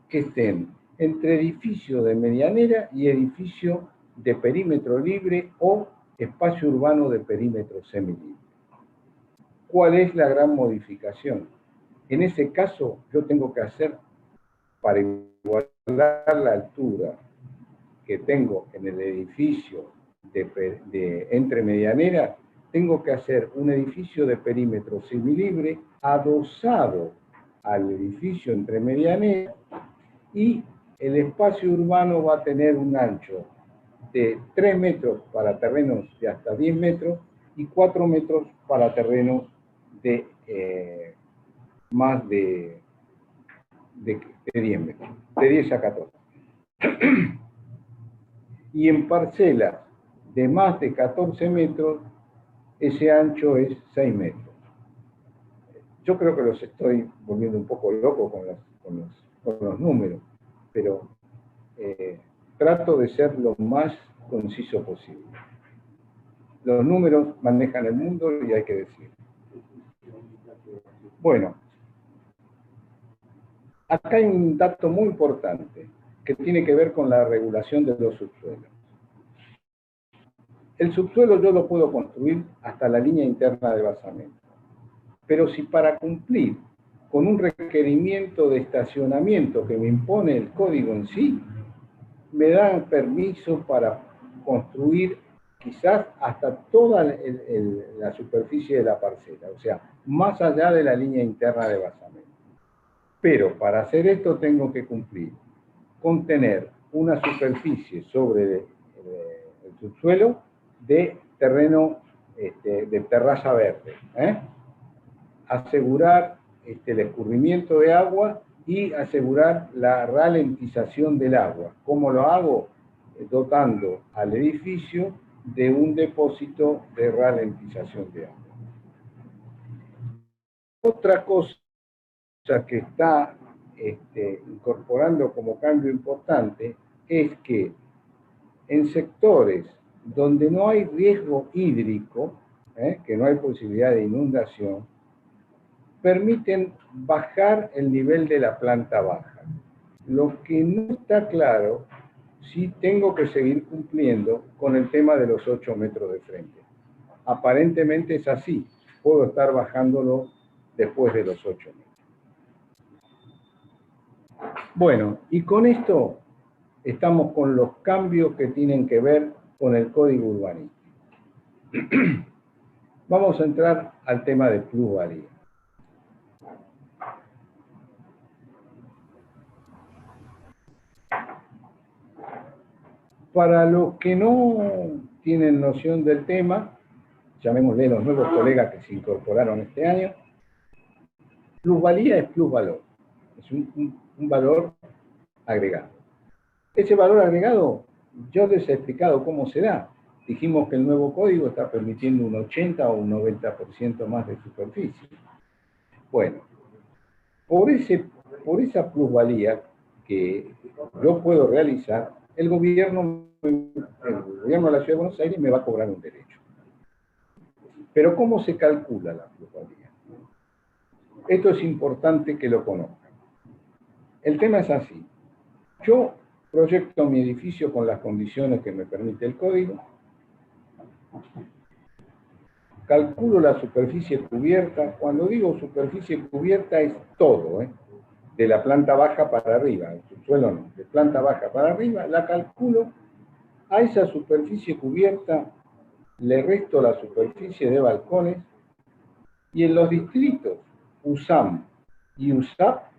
que estén entre edificio de medianera y edificio de perímetro libre o espacio urbano de perímetro semilibre. ¿Cuál es la gran modificación? En ese caso, yo tengo que hacer, para igualar la altura que tengo en el edificio entre medianeras, tengo que hacer un edificio de perímetro semilibre adosado al edificio entre medianeras, y el espacio urbano va a tener un ancho de 3 metros para terrenos de hasta 10 metros y 4 metros para terrenos de más de 10 metros, de 10 a 14. Y en parcelas de más de 14 metros, ese ancho es 6 metros. Yo creo que los estoy volviendo un poco locos con los números, pero trato de ser lo más conciso posible. Los números manejan el mundo y hay que decirlo. Bueno, acá hay un dato muy importante que tiene que ver con la regulación de los subsuelos. El subsuelo yo lo puedo construir hasta la línea interna de basamento. Pero si para cumplir con un requerimiento de estacionamiento que me impone el código en sí, me dan permiso para construir quizás hasta toda la superficie de la parcela, o sea, más allá de la línea interna de basamento. Pero para hacer esto tengo que cumplir con tener una superficie sobre el subsuelo de terreno, de terraza verde, asegurar el escurrimiento de agua y asegurar la ralentización del agua. ¿Cómo lo hago? Dotando al edificio de un depósito de ralentización de agua. Otra cosa que está incorporando como cambio importante es que en sectores donde no hay riesgo hídrico, que no hay posibilidad de inundación, permiten bajar el nivel de la planta baja. Lo que no está claro, si tengo que seguir cumpliendo con el tema de los 8 metros de frente. Aparentemente es así, puedo estar bajándolo después de los 8 metros. Bueno, y con esto estamos con los cambios que tienen que ver con el código urbanístico. Vamos a entrar al tema de plusvalía. Para los que no tienen noción del tema, llamémosle los nuevos colegas que se incorporaron este año, plusvalía es plusvalor, es un valor agregado. Ese valor agregado, yo les he explicado cómo se da. Dijimos que el nuevo código está permitiendo un 80 o un 90% más de superficie. Bueno, por esa plusvalía que yo puedo realizar, el gobierno de la Ciudad de Buenos Aires me va a cobrar un derecho. Pero ¿cómo se calcula la plusvalía? Esto es importante que lo conozcan. El tema es así. Yo proyecto mi edificio con las condiciones que me permite el código, calculo la superficie cubierta. Cuando digo superficie cubierta es todo, de la planta baja para arriba, el subsuelo no, de planta baja para arriba, la calculo. A esa superficie cubierta le resto la superficie de balcones, y en los distritos USAM y USAP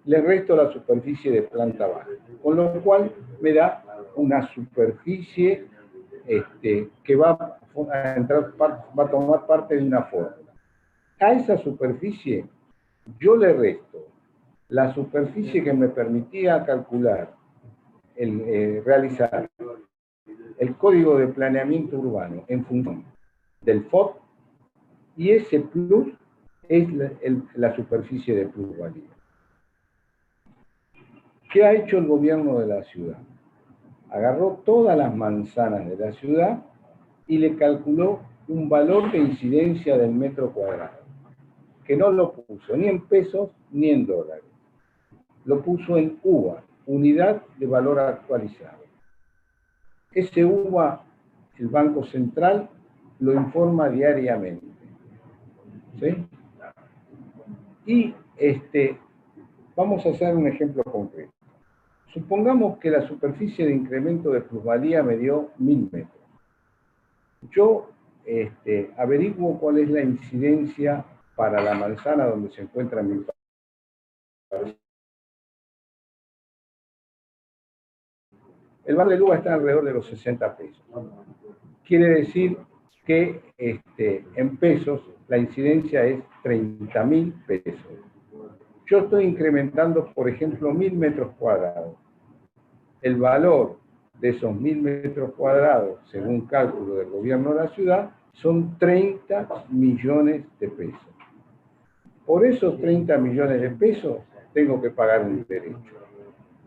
le resto la superficie de planta baja, con lo cual me da una superficie que va a tomar parte de una fórmula. A esa superficie yo le resto la superficie que me permitía calcular, realizar el código de planeamiento urbano en función del FOP, y ese plus es la superficie de plusvalía. ¿Qué ha hecho el gobierno de la ciudad? Agarró todas las manzanas de la ciudad y le calculó un valor de incidencia del metro cuadrado, que no lo puso ni en pesos ni en dólares. Lo puso en UVA, unidad de valor actualizado. Ese UVA, el Banco Central lo informa diariamente. ¿Sí? Y vamos a hacer un ejemplo concreto. Supongamos que la superficie de incremento de plusvalía me dio 1000 metros. Yo averiguo cuál es la incidencia para la manzana donde se encuentra mi parcela. El valor del UVA está alrededor de los 60 pesos. Quiere decir que en pesos la incidencia es 30.000 pesos. Yo estoy incrementando, por ejemplo, 1000 metros cuadrados. El valor de esos 1000 metros cuadrados, según cálculo del gobierno de la ciudad, son 30 millones de pesos. Por esos 30 millones de pesos tengo que pagar un derecho.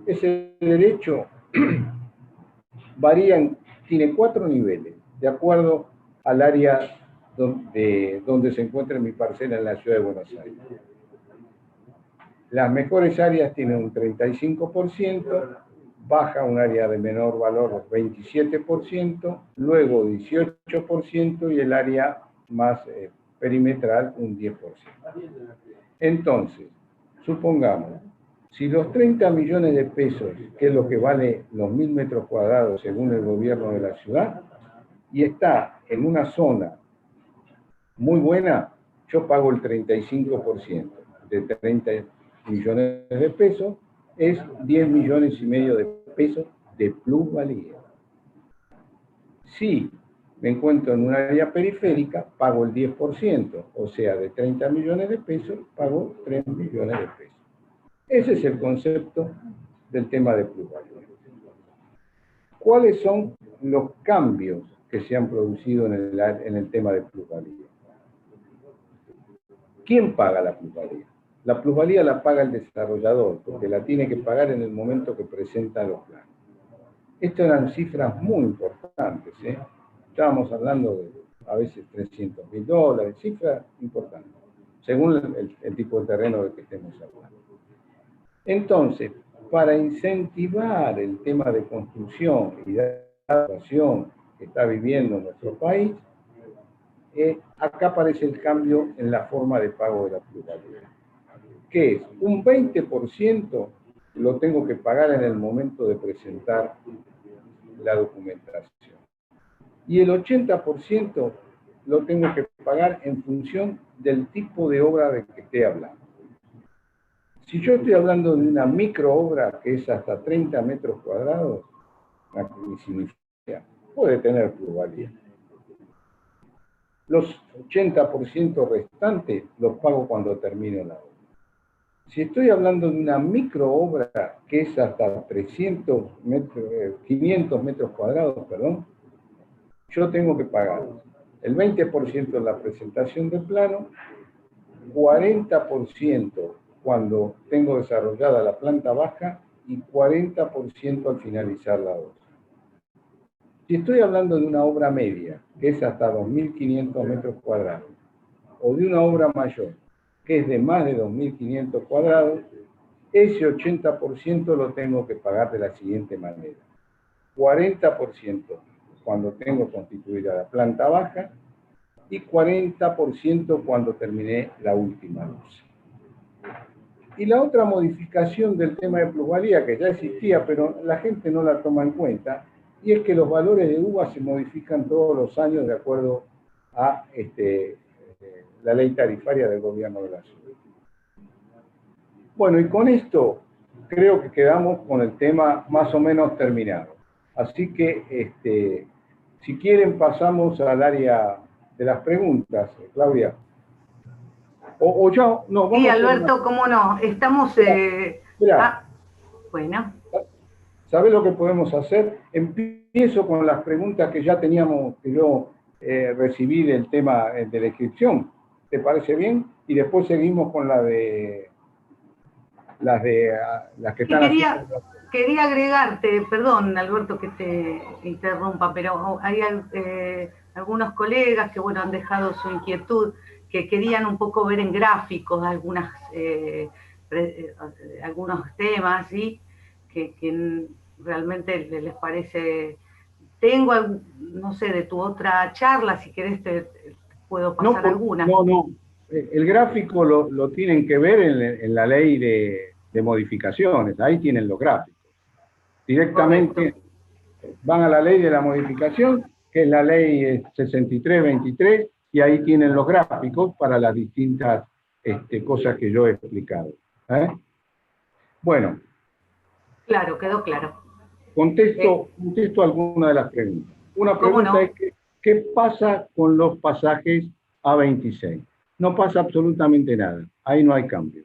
Ese derecho varía, tiene 4 niveles, de acuerdo al área donde se encuentra mi parcela en la ciudad de Buenos Aires. Las mejores áreas tienen un 35%, baja un área de menor valor 27%, luego 18% y el área más perimetral un 10%. Entonces, supongamos, si los 30 millones de pesos, que es lo que vale los 1000 metros cuadrados según el gobierno de la ciudad, y está en una zona muy buena, yo pago el 35% de 30 millones de pesos, es 10 millones y medio de pesos de plusvalía. Si me encuentro en un área periférica, pago el 10%, o sea, de 30 millones de pesos, pago 3 millones de pesos. Ese es el concepto del tema de plusvalía. ¿Cuáles son los cambios que se han producido en el tema de plusvalía? ¿Quién paga la plusvalía? La plusvalía la paga el desarrollador, porque la tiene que pagar en el momento que presenta los planos. Estas eran cifras muy importantes, ¿eh? Estábamos hablando de a veces $300.000, cifras importantes, según el tipo de terreno del que estemos hablando. Entonces, para incentivar el tema de construcción y de adaptación que está viviendo nuestro país, acá aparece el cambio en la forma de pago de la plusvalía, que es un 20% lo tengo que pagar en el momento de presentar la documentación. Y el 80% lo tengo que pagar en función del tipo de obra de que esté hablando. Si yo estoy hablando de una microobra que es hasta 30 metros cuadrados, una significa, puede tener plusvalía. Los 80% restantes los pago cuando termino la obra. Si estoy hablando de una microobra que es hasta 500 metros cuadrados, perdón, yo tengo que pagar el 20% en la presentación del plano, 40% cuando tengo desarrollada la planta baja y 40% al finalizar la obra. Si estoy hablando de una obra media, que es hasta 2.500 metros cuadrados, o de una obra mayor, que es de más de 2.500 cuadrados, ese 80% lo tengo que pagar de la siguiente manera. 40% cuando tengo constituida la planta baja y 40% cuando terminé la última luz. Y la otra modificación del tema de plusvalía, que ya existía, pero la gente no la toma en cuenta, y es que los valores de UVA se modifican todos los años de acuerdo a la ley tarifaria del gobierno de la ciudad. Bueno, y con esto creo que quedamos con el tema más o menos terminado. Así que, si quieren, pasamos al área de las preguntas, Claudia. O ya, no, vamos. Sí, Alberto, cómo no. Estamos... bueno. ¿Sabés lo que podemos hacer? Empiezo con las preguntas que ya teníamos, que yo recibí del tema de la inscripción. ¿Te parece bien? Y después seguimos con la de las que Y están quería agregarte, perdón Alberto que te interrumpa, pero hay algunos colegas que bueno, han dejado su inquietud, que querían un poco ver en gráficos algunos temas, ¿sí? que realmente les parece. Tengo, no sé, de tu otra charla, si querés te puedo pasar alguna. No. El gráfico lo tienen que ver en la ley de modificaciones. Ahí tienen los gráficos. Directamente van a la ley de la modificación, que es la ley 6323, y ahí tienen los gráficos para las distintas cosas que yo he explicado. Bueno. Claro, quedó claro. Contesto alguna de las preguntas. Una pregunta es ¿qué pasa con los pasajes A26? No pasa absolutamente nada. Ahí no hay cambio.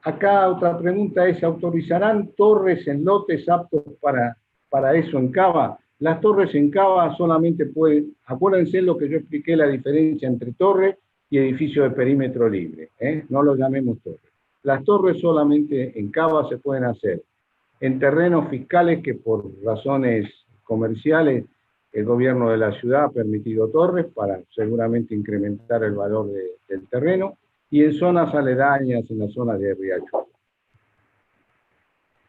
Acá otra pregunta es, ¿autorizarán torres en lotes aptos para eso en Cava? Las torres en Cava solamente pueden, acuérdense lo que yo expliqué, la diferencia entre torre y edificio de perímetro libre, no lo llamemos torre. Las torres solamente en Cava se pueden hacer en terrenos fiscales que por razones comerciales el gobierno de la ciudad ha permitido torres para seguramente incrementar el valor del terreno, y en zonas aledañas, en las zonas de Riachuelo.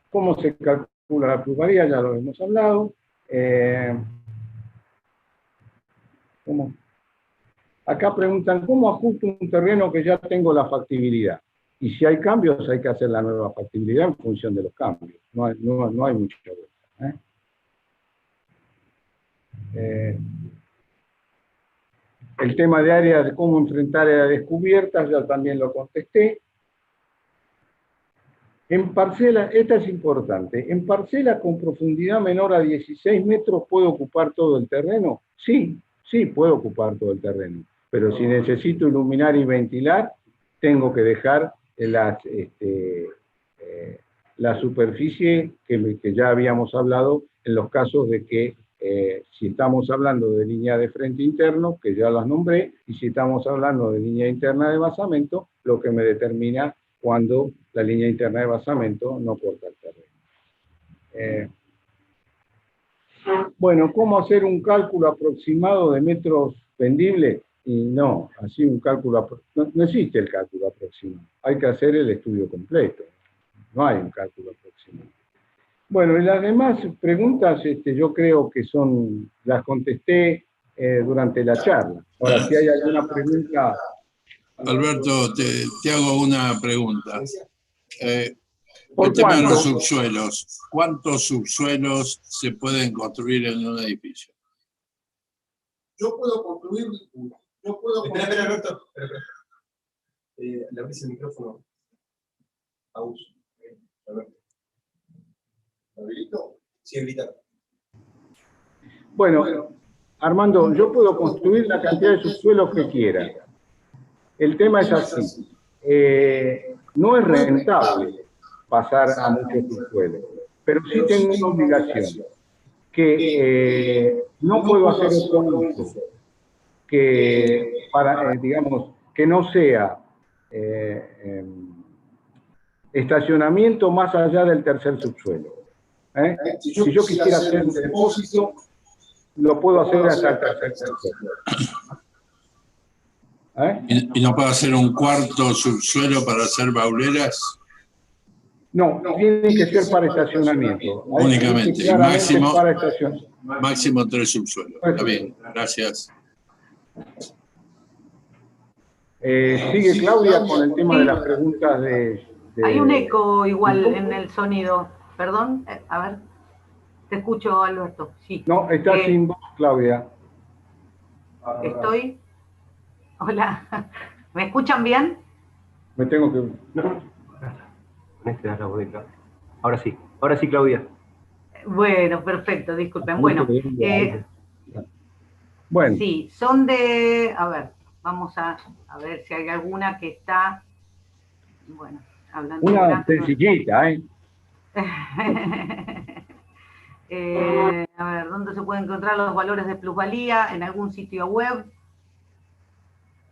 ¿Cómo se calcula la plusvalía? Ya lo hemos hablado. Acá preguntan, ¿cómo ajusto un terreno que ya tengo la factibilidad? Y si hay cambios, hay que hacer la nueva factibilidad en función de los cambios. No hay mucha vuelta. El tema de áreas, de cómo enfrentar áreas descubiertas, ya también lo contesté. En parcela, esta es importante, ¿en parcela con profundidad menor a 16 metros puedo ocupar todo el terreno? Sí, puedo ocupar todo el terreno, pero si necesito iluminar y ventilar, tengo que dejar la superficie que ya habíamos hablado en los casos de que si estamos hablando de línea de frente interno, que ya las nombré, y si estamos hablando de línea interna de basamento, lo que me determina cuando la línea interna de basamento no corta el terreno. Bueno, ¿cómo hacer un cálculo aproximado de metros vendibles? Y no, así un cálculo, no existe el cálculo aproximado, hay que hacer el estudio completo, no hay un cálculo aproximado. Bueno, y las demás preguntas yo creo que las contesté durante la charla. Ahora, si hay alguna pregunta... Alberto, te hago una pregunta. ¿Por tema de los cuánto? subsuelos. ¿Cuántos subsuelos se pueden construir en un edificio? Yo puedo construir... Espera, Alberto. Le abrís el micrófono a uso. Alberto. ¿Habilito? Sí, habilitado. Bueno, Armando, yo puedo construir la cantidad de subsuelos que quiera. El tema es así. No es rentable pasar a muchos subsuelos, pero sí tengo una obligación, que no puedo hacer otro uso que, digamos, que no sea estacionamiento más allá del tercer subsuelo. Si yo quisiera hacer un depósito, lo puedo hacer hasta el tercer subsuelo. ¿Y no puedo hacer un cuarto subsuelo para hacer bauleras? No, tiene que ser para estacionamiento. Únicamente, y máximo 3 subsuelos. Está bien, gracias. Sigue Claudia con el tema de las preguntas de... Hay un eco igual en el sonido. Perdón, a ver. Te escucho, Alberto. Sí. No, está sin voz, Claudia. Estoy... Hola. ¿Me escuchan bien? Me tengo que... Ahora sí, Claudia. Bueno, perfecto, disculpen. Bueno, sí, son de... A ver, vamos a ver si hay alguna que está... Bueno, hablando de... Una sencillita, a ver, ¿dónde se pueden encontrar los valores de plusvalía? ¿En algún sitio web?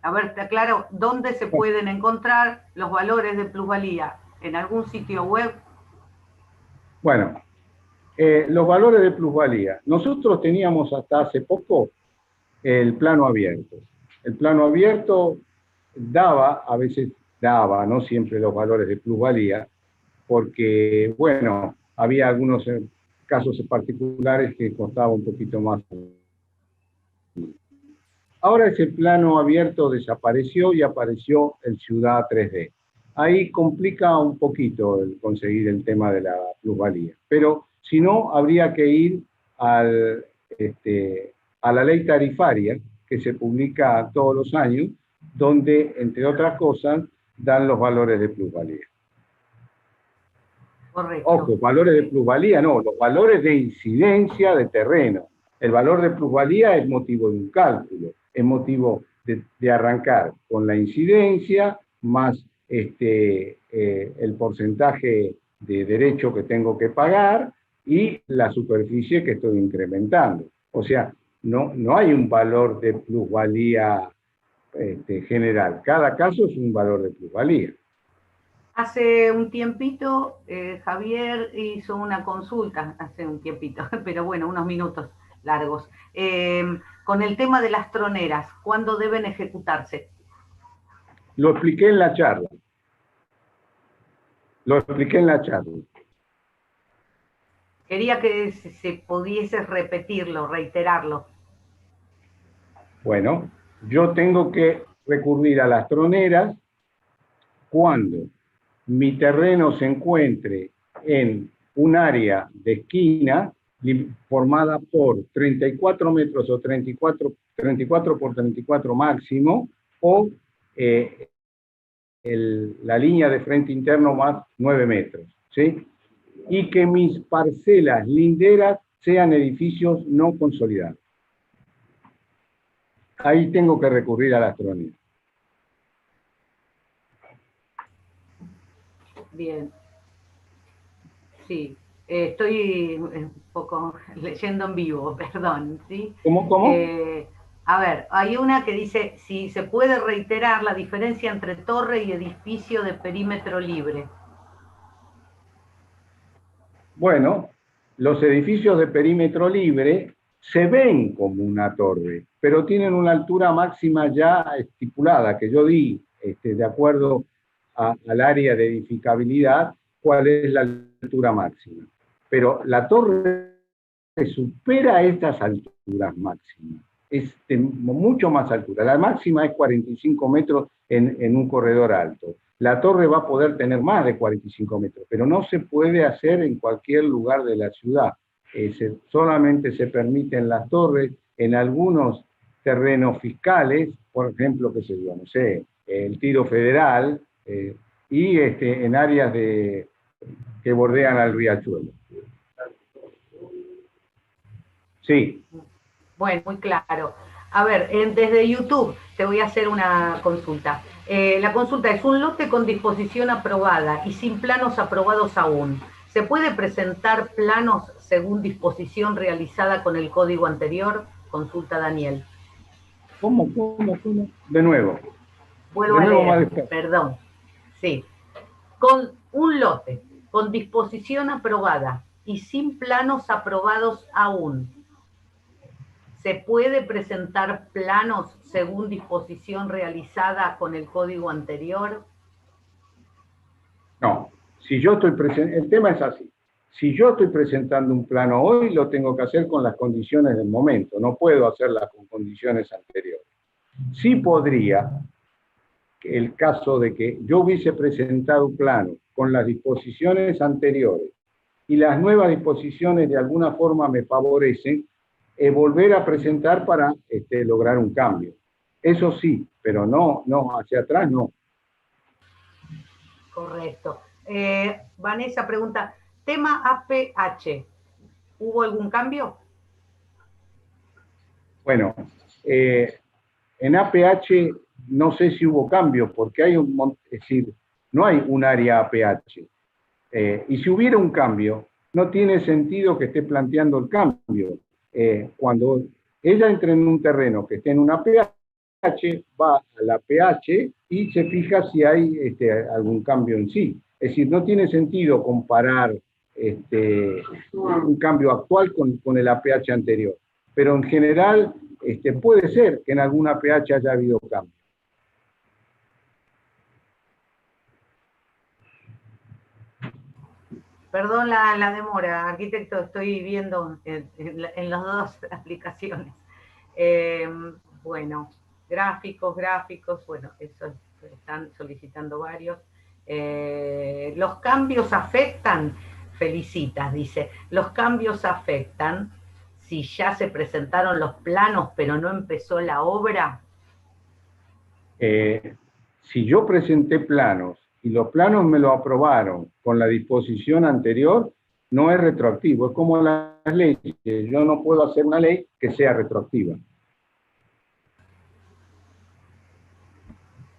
A ver, te aclaro, ¿dónde se pueden encontrar los valores de plusvalía? ¿En algún sitio web? Bueno, los valores de plusvalía. Nosotros teníamos hasta hace poco el plano abierto. El plano abierto a veces daba, no siempre los valores de plusvalía, porque, bueno, había algunos casos particulares que costaba un poquito más. Ahora ese plano abierto desapareció y apareció el Ciudad 3D. Ahí complica un poquito el conseguir el tema de la plusvalía. Pero si no, habría que ir a la ley tarifaria que se publica todos los años, donde, entre otras cosas, dan los valores de plusvalía. Correcto. Ojo, valores de plusvalía no, los valores de incidencia de terreno. El valor de plusvalía es motivo de un cálculo, es motivo de arrancar con la incidencia más el porcentaje de derecho que tengo que pagar y la superficie que estoy incrementando. O sea, no hay un valor de plusvalía general. Cada caso es un valor de plusvalía. Hace un tiempito, Javier hizo una consulta, hace un tiempito, pero bueno, unos minutos largos, con el tema de las troneras, ¿cuándo deben ejecutarse? Lo expliqué en la charla. Lo expliqué en la charla. Quería que se pudiese repetirlo, reiterarlo. Bueno, yo tengo que recurrir a las troneras cuando mi terreno se encuentre en un área de esquina formada por 34 metros o 34 por 34 máximo, o la línea de frente interno más 9 metros, ¿sí? Y que mis parcelas linderas sean edificios no consolidados. Ahí tengo que recurrir a las troneras. Bien. Sí, estoy un poco leyendo en vivo, perdón, ¿sí? ¿Cómo? A ver, hay una que dice, si se puede reiterar la diferencia entre torre y edificio de perímetro libre. Bueno, los edificios de perímetro libre se ven como una torre, pero tienen una altura máxima ya estipulada, que yo di, de acuerdo al área de edificabilidad, cuál es la altura máxima. Pero la torre supera estas alturas máximas, es de mucho más altura. La máxima es 45 metros en un corredor alto. La torre va a poder tener más de 45 metros, pero no se puede hacer en cualquier lugar de la ciudad. Solamente se permiten las torres en algunos terrenos fiscales, por ejemplo, qué sé yo, no sé, el Tiro Federal, y en áreas que bordean al riachuelo. Sí. Bueno, muy claro. A ver, desde YouTube te voy a hacer una consulta. La consulta es: un lote con disposición aprobada y sin planos aprobados aún. ¿Se puede presentar planos según disposición realizada con el código anterior? Consulta Daniel. ¿Cómo? De nuevo. Vuelvo a leer, perdón. Sí. Con un lote con disposición aprobada y sin planos aprobados aún, ¿se puede presentar planos según disposición realizada con el código anterior? No, si yo estoy el tema es así. Si yo estoy presentando un plano hoy, lo tengo que hacer con las condiciones del momento, no puedo hacerlas con condiciones anteriores. Sí podría, el caso de que yo hubiese presentado un plano con las disposiciones anteriores y las nuevas disposiciones de alguna forma me favorecen, volver a presentar para lograr un cambio. Eso sí, pero no hacia atrás no. Correcto. Vanessa pregunta, tema APH, ¿hubo algún cambio? Bueno, en APH no sé si hubo cambio, porque hay es decir, no hay un área APH. Y si hubiera un cambio, no tiene sentido que esté planteando el cambio. Cuando ella entre en un terreno que esté en una APH, va a la pH y se fija si hay algún cambio en sí. Es decir, no tiene sentido comparar un cambio actual con el APH anterior, pero en general puede ser que en alguna pH haya habido cambio. Perdón la demora, arquitecto, estoy viendo en las dos aplicaciones. Bueno, gráficos, bueno, eso están solicitando varios. Los cambios afectan, Felicitas, dice, los cambios afectan si ya se presentaron los planos pero no empezó la obra. Si yo presenté planos y los planos me lo aprobaron con la disposición anterior, no es retroactivo. Es como las leyes. Yo no puedo hacer una ley que sea retroactiva.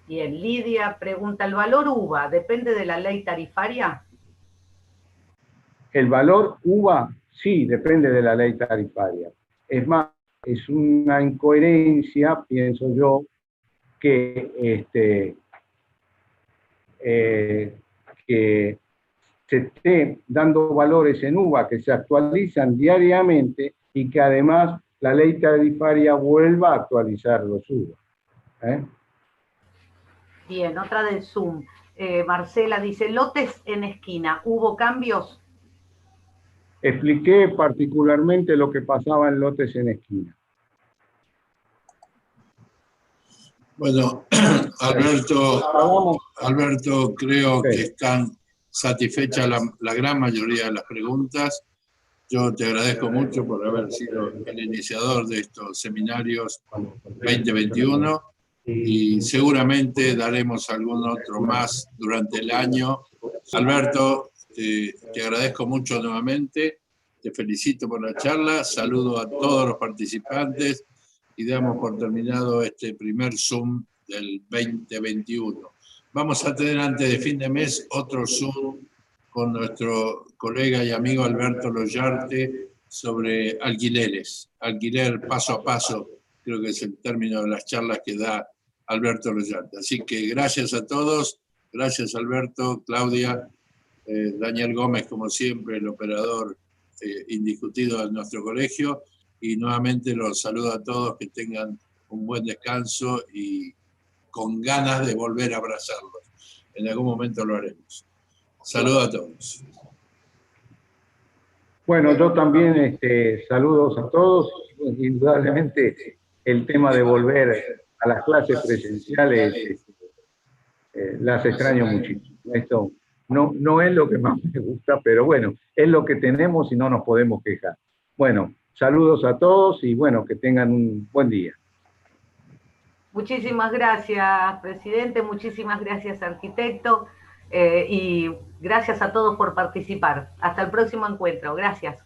Bien, Lidia pregunta, ¿el valor UVA depende de la ley tarifaria? El valor UVA sí depende de la ley tarifaria. Es más, es una incoherencia, pienso yo, que se esté dando valores en UVA que se actualizan diariamente y que además la ley tarifaria vuelva a actualizar los UVA. Bien, otra del Zoom. Marcela dice, lotes en esquina, ¿hubo cambios? Expliqué particularmente lo que pasaba en lotes en esquina. Bueno, Alberto, creo que están satisfechas la gran mayoría de las preguntas. Yo te agradezco mucho por haber sido el iniciador de estos seminarios 2021 y seguramente daremos algún otro más durante el año. Alberto, te agradezco mucho nuevamente, te felicito por la charla, saludo a todos los participantes y damos por terminado este primer Zoom del 2021. Vamos a tener antes de fin de mes otro Zoom con nuestro colega y amigo Alberto Loyarte sobre alquileres, alquiler paso a paso, creo que es el término de las charlas que da Alberto Loyarte. Así que gracias a todos, gracias Alberto, Claudia, Daniel Gómez como siempre, el operador indiscutido de nuestro colegio, y nuevamente los saludo a todos, que tengan un buen descanso y con ganas de volver a abrazarlos. En algún momento lo haremos. Saludos a todos. Bueno, yo también saludos a todos. Indudablemente el tema de volver a las clases presenciales las extraño muchísimo. Esto no es lo que más me gusta, pero bueno, es lo que tenemos y no nos podemos quejar. Bueno, saludos a todos y bueno, que tengan un buen día. Muchísimas gracias, presidente, muchísimas gracias, arquitecto, y gracias a todos por participar. Hasta el próximo encuentro. Gracias.